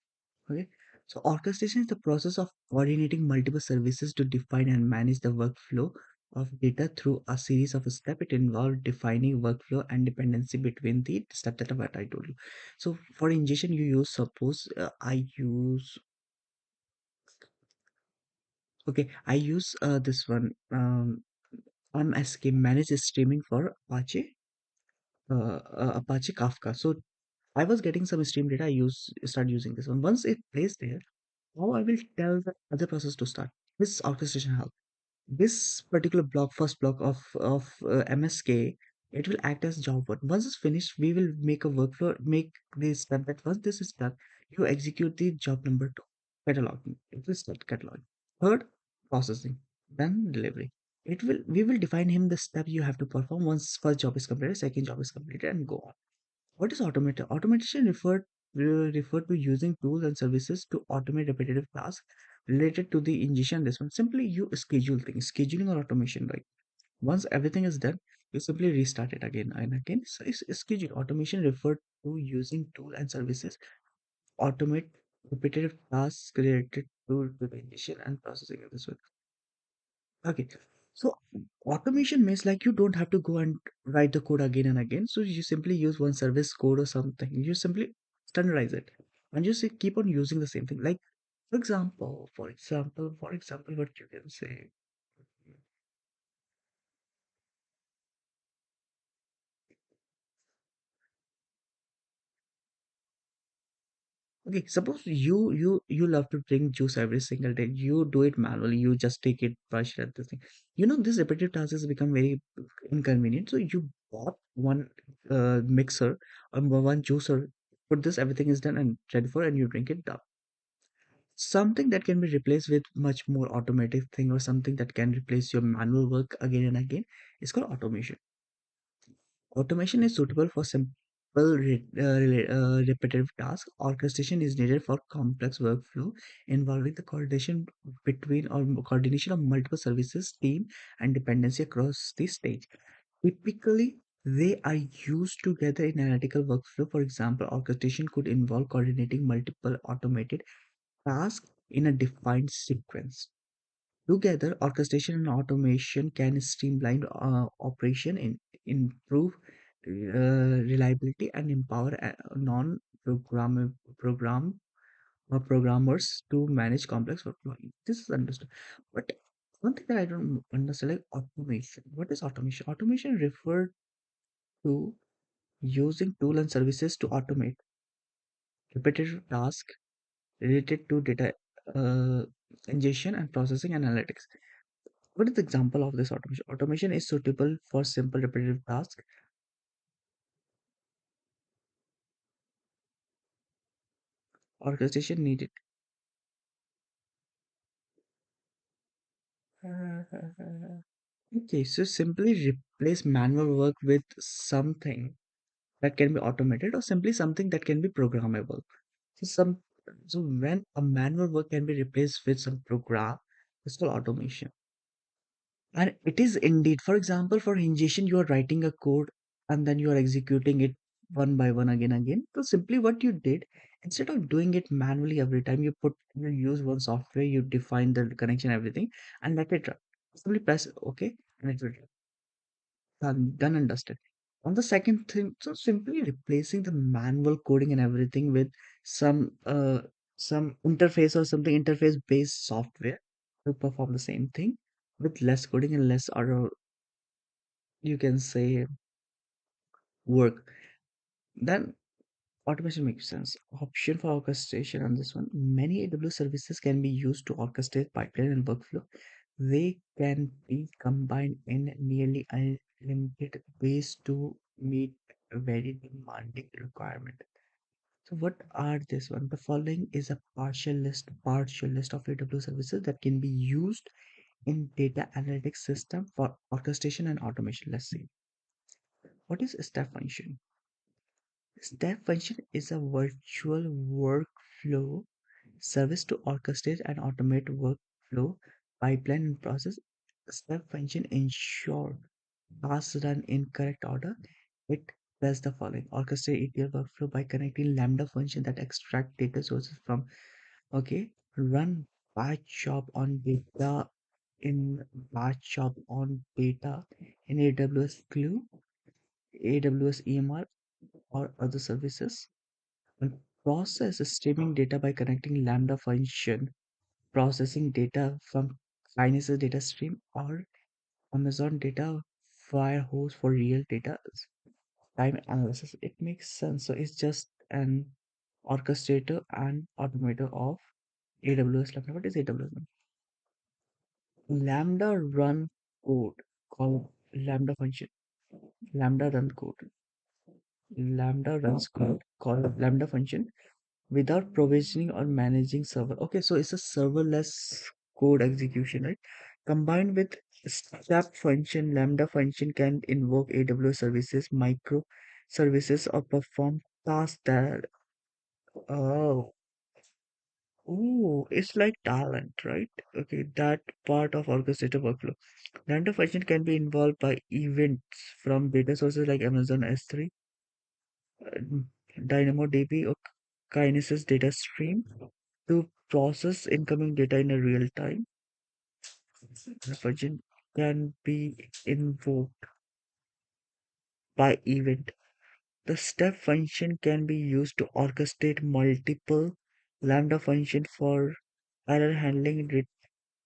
Okay. So orchestration is the process of coordinating multiple services to define and manage the workflow of data through a series of steps. It involves defining workflow and dependency between the step that what I told you. So for ingestion, you use suppose I use okay, I use this one MSK managed streaming for Apache Kafka. So I was getting some stream data. I start using this one. Once it plays there, now I will tell the other process to start. This orchestration help. This particular block, first block of MSK, it will act as job one. Once it's finished, we will make a workflow, make this step that once this is done, you execute the job number two, cataloging. It will start cataloging. Third, processing. Then delivery. It will we will define him the step you have to perform once first job is completed, second job is completed, and go on. What is automation? Automation referred to using tools and services to automate repetitive tasks related to the ingestion. This one simply you schedule things, scheduling or automation. Right, once everything is done, you simply restart it again and again. So it's schedule. Automation referred to using tool and services automate repetitive tasks related to the ingestion and processing of this one. Okay. So automation means like you don't have to go and write the code again and again. So you simply use one service code or something. You simply standardize it and you see, keep on using the same thing. Like for example, what you can say. Okay, suppose you love to drink juice every single day. You do it manually. You just take it, brush it, this thing. This repetitive task has become very inconvenient. So you bought one mixer or one juicer. Put this, everything is done and ready for, and you drink it. Done. Something that can be replaced with much more automated thing, or something that can replace your manual work again and again, is called automation. Automation is suitable for simple repetitive tasks. Orchestration is needed for complex workflow involving the coordination of multiple services, team, and dependency across the stage. Typically, they are used together in analytical workflow. For example, orchestration could involve coordinating multiple automated tasks in a defined sequence. Together, orchestration and automation can streamline operation, improve reliability, and empower non-program programmers to manage complex workflow. This is understood. But one thing that I don't understand, like automation. What is automation? Automation referred to using tool and services to automate repetitive tasks related to data uh, ingestion and processing analytics. What is the example of this automation? Automation is suitable for simple repetitive tasks. Orchestration needed. Okay, so simply replace manual work with something that can be automated, or simply something that can be programmable. So so when a manual work can be replaced with some program, it's called automation. And it is indeed, for example, for ingestion, you are writing a code and then you are executing it one by one again and again. So simply what you did, instead of doing it manually every time, you use one software, you define the connection, everything, and let it run. Simply press OK, and it will done and dusted. On the second thing, so simply replacing the manual coding and everything with some interface, or something interface based software to perform the same thing with less coding and less other, you can say, work. Then automation makes sense. Option for orchestration on this one. Many AWS services can be used to orchestrate pipeline and workflow. They can be combined in nearly unlimited ways to meet a very demanding requirement. So what are this one? The following is a partial list of AWS services that can be used in data analytics system for orchestration and automation. Let's see. What is a step function? Step function is a virtual workflow service to orchestrate and automate workflow, pipeline, and process. Step function ensure tasks run in correct order. It does the following: orchestrate ETL workflow by connecting Lambda function that extract data sources from, okay, run batch job on data in batch job on data in AWS Glue, AWS EMR, or other services. And process streaming data by connecting Lambda function, processing data from Kinesis data stream or Amazon data Firehose for real data time analysis. It makes sense. So it's just an orchestrator and automator of AWS Lambda. What is AWS Lambda? Lambda run code called Lambda function. Lambda run code. Lambda runs code called Lambda function without provisioning or managing server. Okay, so it's a serverless code execution, right? Combined with step function, Lambda function can invoke AWS services, micro services, or perform tasks that, oh, it's like talent, right? Okay, that part of orchestrator workflow. Lambda function can be involved by events from data sources like Amazon S3, uh, DynamoDB, or Kinesis data stream to process incoming data in a real time. The function can be invoked by event. The step function can be used to orchestrate multiple Lambda function for error handling,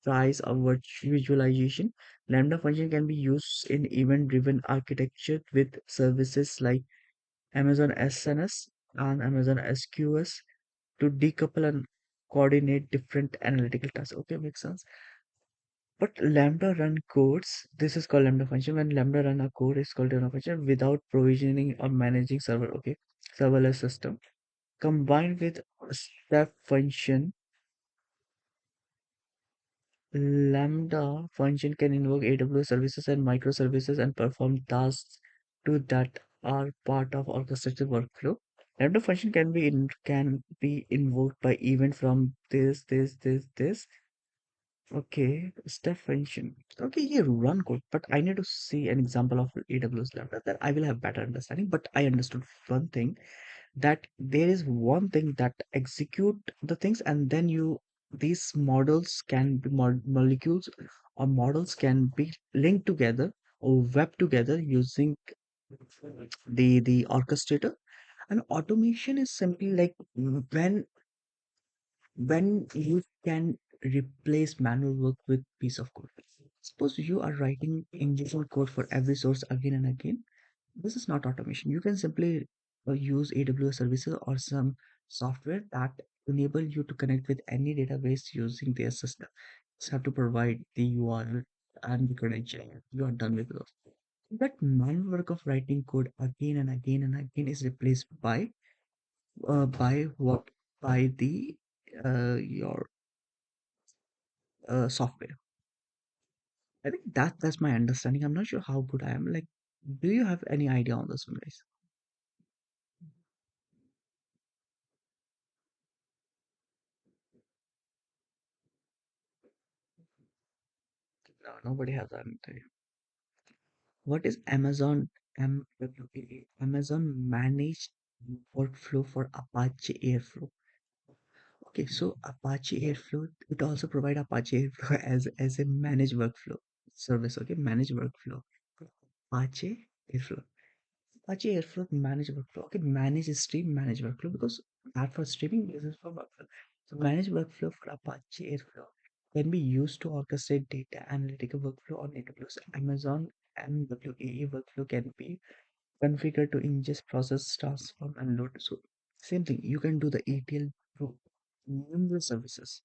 retries, or visualization. Lambda function can be used in event-driven architecture with services like Amazon SNS and Amazon SQS. to decouple and coordinate different analytical tasks. Okay, makes sense. But Lambda run codes, this is called Lambda function. When Lambda run a code, it's called Lambda function without provisioning or managing server. Okay, serverless system combined with a step function. Lambda function can invoke AWS services and microservices and perform tasks to that are part of orchestrated workflow. Lambda function can be invoked by event from this. Okay, step function. Okay, yeah, run code, but I need to see an example of AWS Lambda that I will have better understanding. But I understood one thing, that there is one thing that execute the things, and then these models can be molecules or models can be linked together or web together using the orchestrator. And automation is simply like when you can replace manual work with piece of code. Suppose you are writing ingestion code for every source again and again. This is not automation. You can simply use AWS services or some software that enable you to connect with any database using their system. Just have to provide the URL and the credential. You are done with those. That manual work of writing code again and again and again is replaced by what? By the your software. I think that's my understanding. I'm not sure how good I am. Like, do you have any idea on this one, guys? No, nobody has that. What is Amazon MWA? Amazon Managed Workflow for Apache Airflow. Okay, so Apache Airflow, it also provide Apache Airflow as a managed workflow service. Okay, managed workflow. Apache Airflow. Apache Airflow manage workflow. Okay, manage stream, manage workflow, because that for streaming, this is for workflow. So manage workflow for Apache Airflow can be used to orchestrate data analytical workflow on AWS. Amazon MWAE workflow can be configured to ingest, process, transform, and load. So same thing, you can do the ETL through numerous services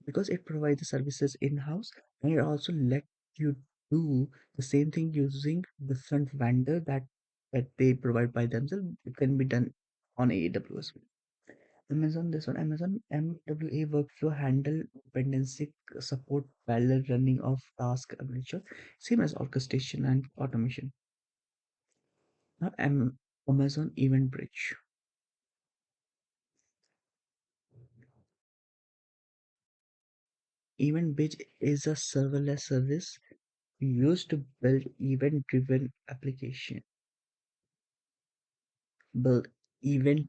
because it provides the services in-house, and it also let you do the same thing using different vendor that they provide by themselves. It can be done on AWS. Amazon, this one, Amazon MWA workflow handle dependency support parallel running of task nature, same as orchestration and automation. Now Amazon Event Bridge. Event Bridge is a serverless service used to build event driven application. Build event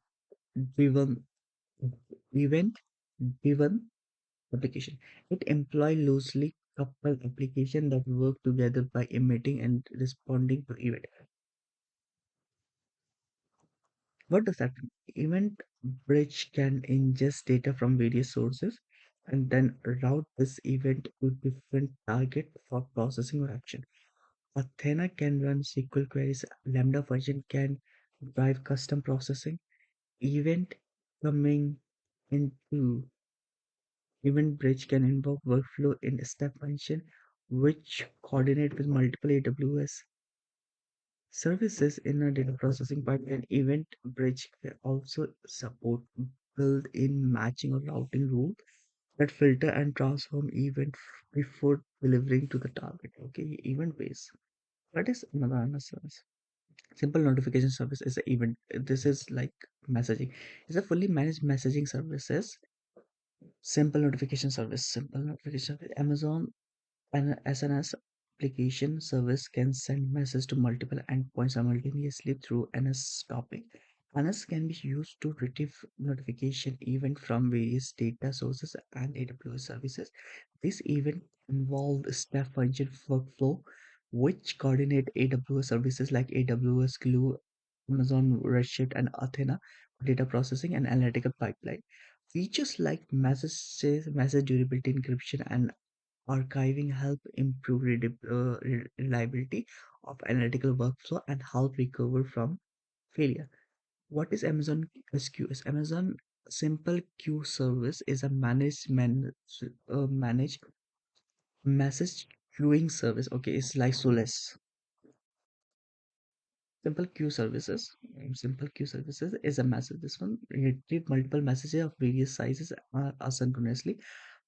driven event driven application. It employ loosely coupled application that work together by emitting and responding to event. What does that mean? Event bridge can ingest data from various sources and then route this event to different target for processing or action. Athena can run SQL queries. Lambda function can drive custom processing. Event coming into Event Bridge can invoke workflow in a step function which coordinate with multiple AWS services in a data processing pipeline. Event Bridge can also support built-in matching or routing rules that filter and transform before delivering to the target. Okay, event base. That is another service. Simple notification service is an event. This is like messaging. It's a fully managed messaging services. Simple notification service. Amazon an SNS application service can send messages to multiple endpoints simultaneously through NS topic. NS can be used to retrieve notification event from various data sources and AWS services. This event involved step function workflow, which coordinate AWS services like AWS Glue, Amazon Redshift, and Athena for data processing and analytical pipeline. Features like message durability encryption and archiving help improve reliability of analytical workflow and help recover from failure. What is Amazon SQS? Amazon Simple queue service is a managed message queuing service. Okay, it's like so less. Simple queue services is a message. This one retrieve multiple messages of various sizes asynchronously.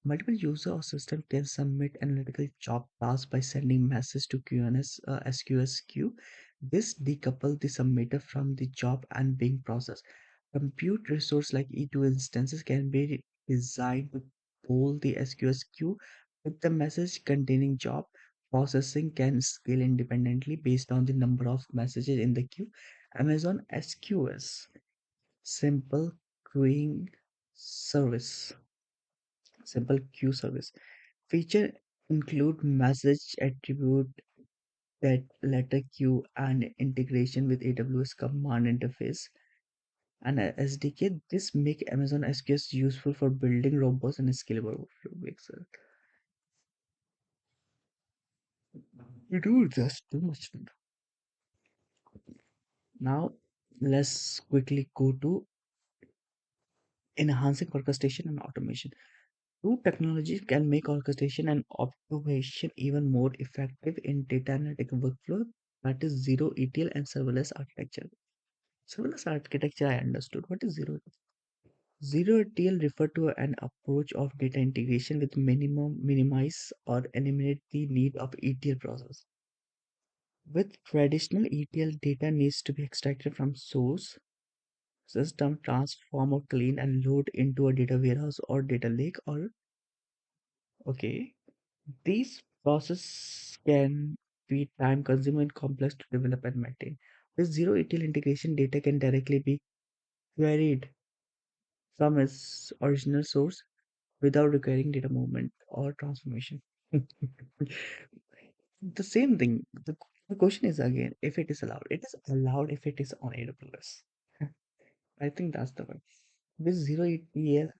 Multiple user or system can submit analytical job tasks by sending message to QNS SQS queue. This decouple the submitter from the job and being processed. Compute resource like E2 instances can be designed to pull the SQS queue with the message containing job. Processing can scale independently based on the number of messages in the queue. Amazon SQS, simple queuing service, simple queue service. Feature include message attribute that letter queue and integration with AWS command interface and a SDK. This make Amazon SQS useful for building robust and scalable workflow. Makes sense. You do just too much. Now let's quickly go to enhancing orchestration and automation. Two technologies can make orchestration and automation even more effective in data analytic workflow. That is zero ETL and serverless architecture. Serverless architecture I understood. What is zero? Zero ETL refer to an approach of data integration with minimize or eliminate the need of ETL process. With traditional ETL, data needs to be extracted from source system, transform or clean and load into a data warehouse or data lake or okay. These process can be time consuming and complex to develop and maintain. With zero ETL integration, data can directly be queried from its original source without requiring data movement or transformation. The same thing. The question is again if it is allowed. It is allowed if it is on AWS. I think that's the one. With zero ETL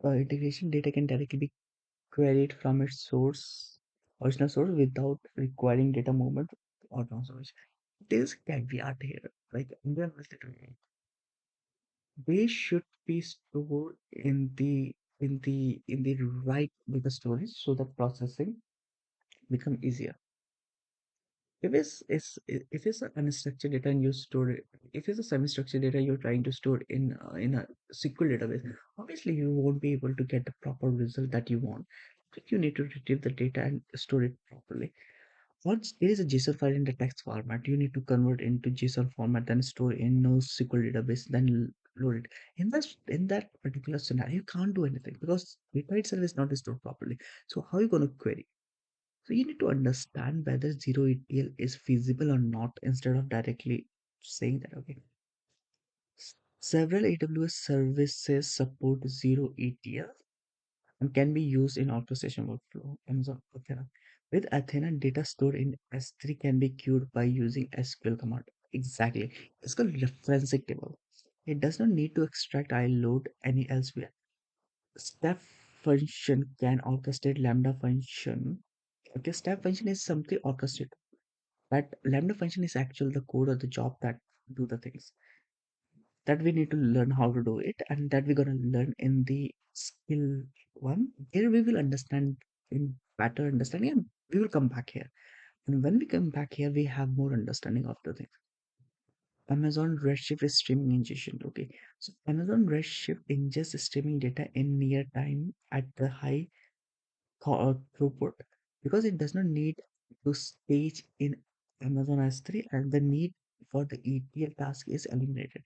integration, data can directly be queried from its original source without requiring data movement or transformation. There's a caveat here. Like Indian Institute, they should be stored in the right data storage so that processing become easier. If it's unstructured data and you store it, if it's a semi-structured data you're trying to store in a SQL database, obviously you won't be able to get the proper result that you want. But you need to retrieve the data and store it properly. Once there is a JSON file in the text format, you need to convert into JSON format, then store in NoSQL database, then load it. In that particular scenario, you can't do anything because data itself is not stored properly. So how are you going to query? So you need to understand whether zero ETL is feasible or not instead of directly saying that okay. Several AWS services support zero ETL and can be used in orchestration workflow. Amazon Athena. With Athena, data stored in S3 can be queued by using SQL command. Exactly. It's called referencing table. It does not need to extract I load any elsewhere. Step function can orchestrate lambda function. Okay, step function is something orchestrated. But lambda function is actually the code or the job that do the things that we need to learn how to do it, and that we're gonna learn in the skill one. Here we will understand in better understanding, and we will come back here. And when we come back here, we have more understanding of the things. Amazon Redshift is streaming ingestion. Okay, so Amazon Redshift ingests streaming data in near time at the high throughput because it does not need to stage in Amazon S3 and the need for the ETL task is eliminated.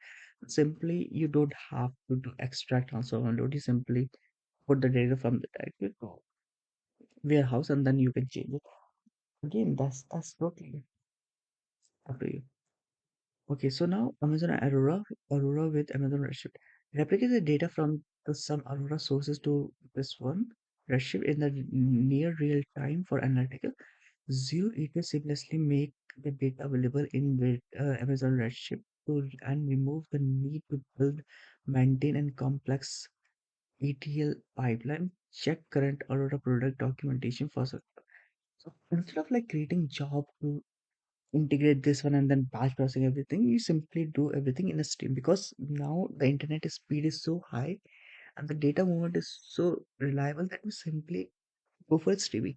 Simply, you don't have to do extract, transfer, and load. You simply put the data from the directory to warehouse and then you can change it. Again, that's totally up to you. Okay, so now Amazon Aurora with Amazon Redshift. Replicate the data from some Aurora sources to this one Redshift in the near real time for analytical. Zero ETL seamlessly make the data available in Amazon Redshift to and remove the need to build, maintain, and complex ETL pipeline. Check current Aurora product documentation for so instead of like creating job to integrate this one and then batch processing everything, you simply do everything in a stream because now the internet speed is so high. and the data movement is so reliable that we simply go for streaming.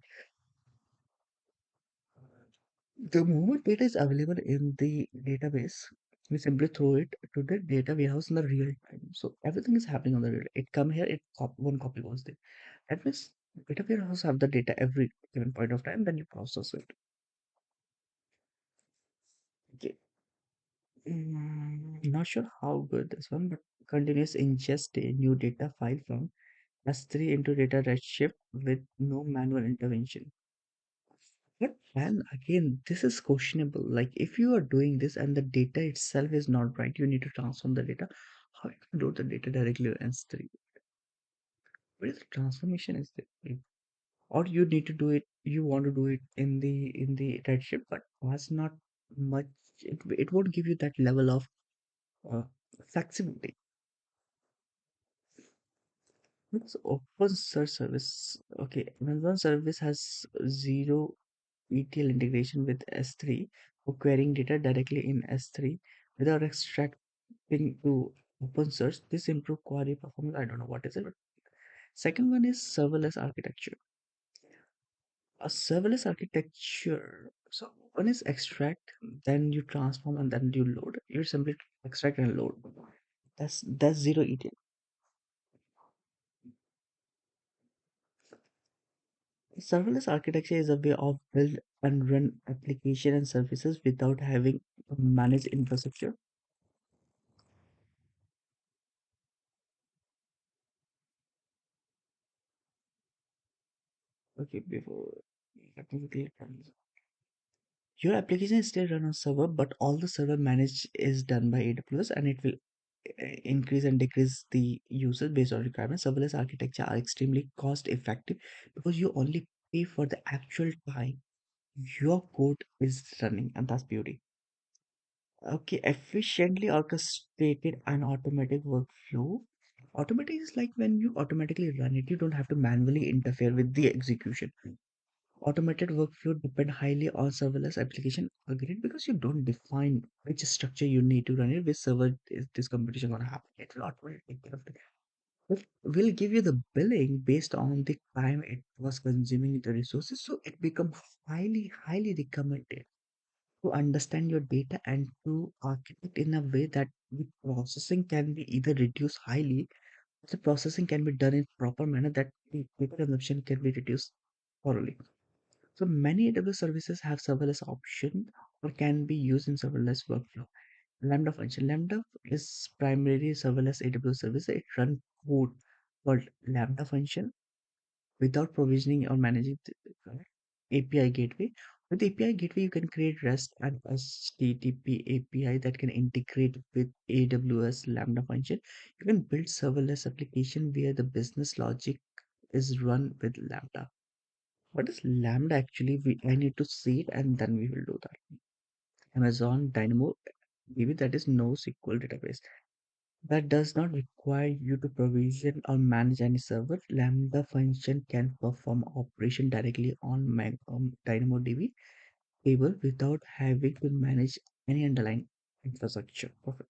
The moment data is available in the database, we simply throw it to the data warehouse in the real time. So everything is happening on the real. It come here, one copy goes there. That means data warehouse have the data every given point of time, then you process it. Okay. Not sure how good this one, but continuous ingest a new data file from S3 into data redshift with no manual intervention. But man, again, this is questionable. Like if you are doing this and the data itself is not right, you need to transform the data. How you can do the data directly on S3? Where is the transformation is there? Or you need to do it, you want to do it in the redshift, but that's not much. It won't give you that level of uh, flexibility. It's open source service. Okay, Amazon service has zero ETL integration with S3 for querying data directly in S3 without extracting to open source. This improve query performance. I don't know what is it. But second one is serverless architecture. A serverless architecture. So one is extract, then you transform, and then you load. You simply extract and load. That's zero ETL. Serverless architecture is a way of build and run application and services without having to manage infrastructure. Okay, before let me quickly run. Your application is still run on server, but all the server managed is done by AWS, and it will increase and decrease the usage based on requirements. Serverless architecture are extremely cost effective because you only pay for the actual time your code is running, and that's beauty. Okay, efficiently orchestrated and automatic workflow. Automatic is like when you automatically run it, you don't have to manually interfere with the execution. Automated workflow depend highly on serverless application. Agreed, because you don't define which structure you need to run it, which server is this competition gonna happen. It will automatically take care of it. It will give you the billing based on the time it was consuming the resources. So it becomes highly recommended to understand your data and to architect in a way that the processing can be either reduced highly, the processing can be done in proper manner that the data consumption can be reduced thoroughly. So many AWS services have serverless option or can be used in serverless workflow. Lambda function. Lambda is primarily serverless AWS service. It runs code called Lambda function without provisioning or managing the API gateway. With API gateway, you can create REST and HTTP API that can integrate with AWS Lambda function. You can build serverless application where the business logic is run with Lambda. What is Lambda actually? I need to see it and then we will do that. Amazon Dynamo DB, that is NoSQL database. That does not require you to provision or manage any server. Lambda function can perform operation directly on DynamoDB table without having to manage any underlying infrastructure. Perfect.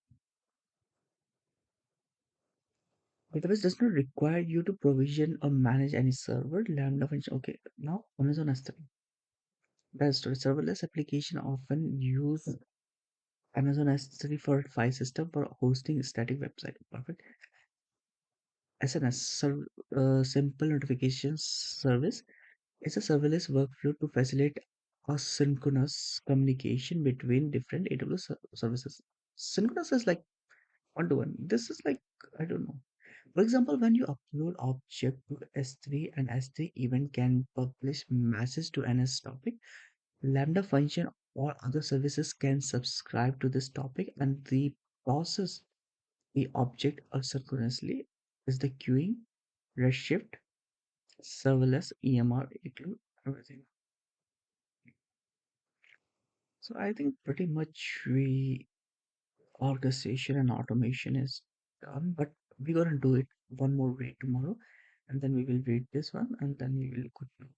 Database does not require you to provision or manage any server. Lambda function. Okay, now Amazon S3. That's the serverless application often use Amazon S3 for file system for hosting static website. Perfect. SNS, simple notifications service, is a serverless workflow to facilitate asynchronous communication between different AWS services. Synchronous is like one to one. This is like, I don't know. For example, when you upload object to S3 and S3 event can publish message to NS topic, Lambda function or other services can subscribe to this topic and the process the object asynchronously is the queuing, Redshift, serverless, EMR, include everything. So I think pretty much we orchestration and automation is done, but we're gonna do it one more way tomorrow, and then we will read this one, and then we will continue.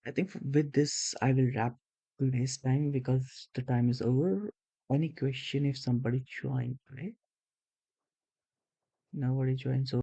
I think with this I will wrap today's time because the time is over. Any question if somebody joined, right? Nobody joined, so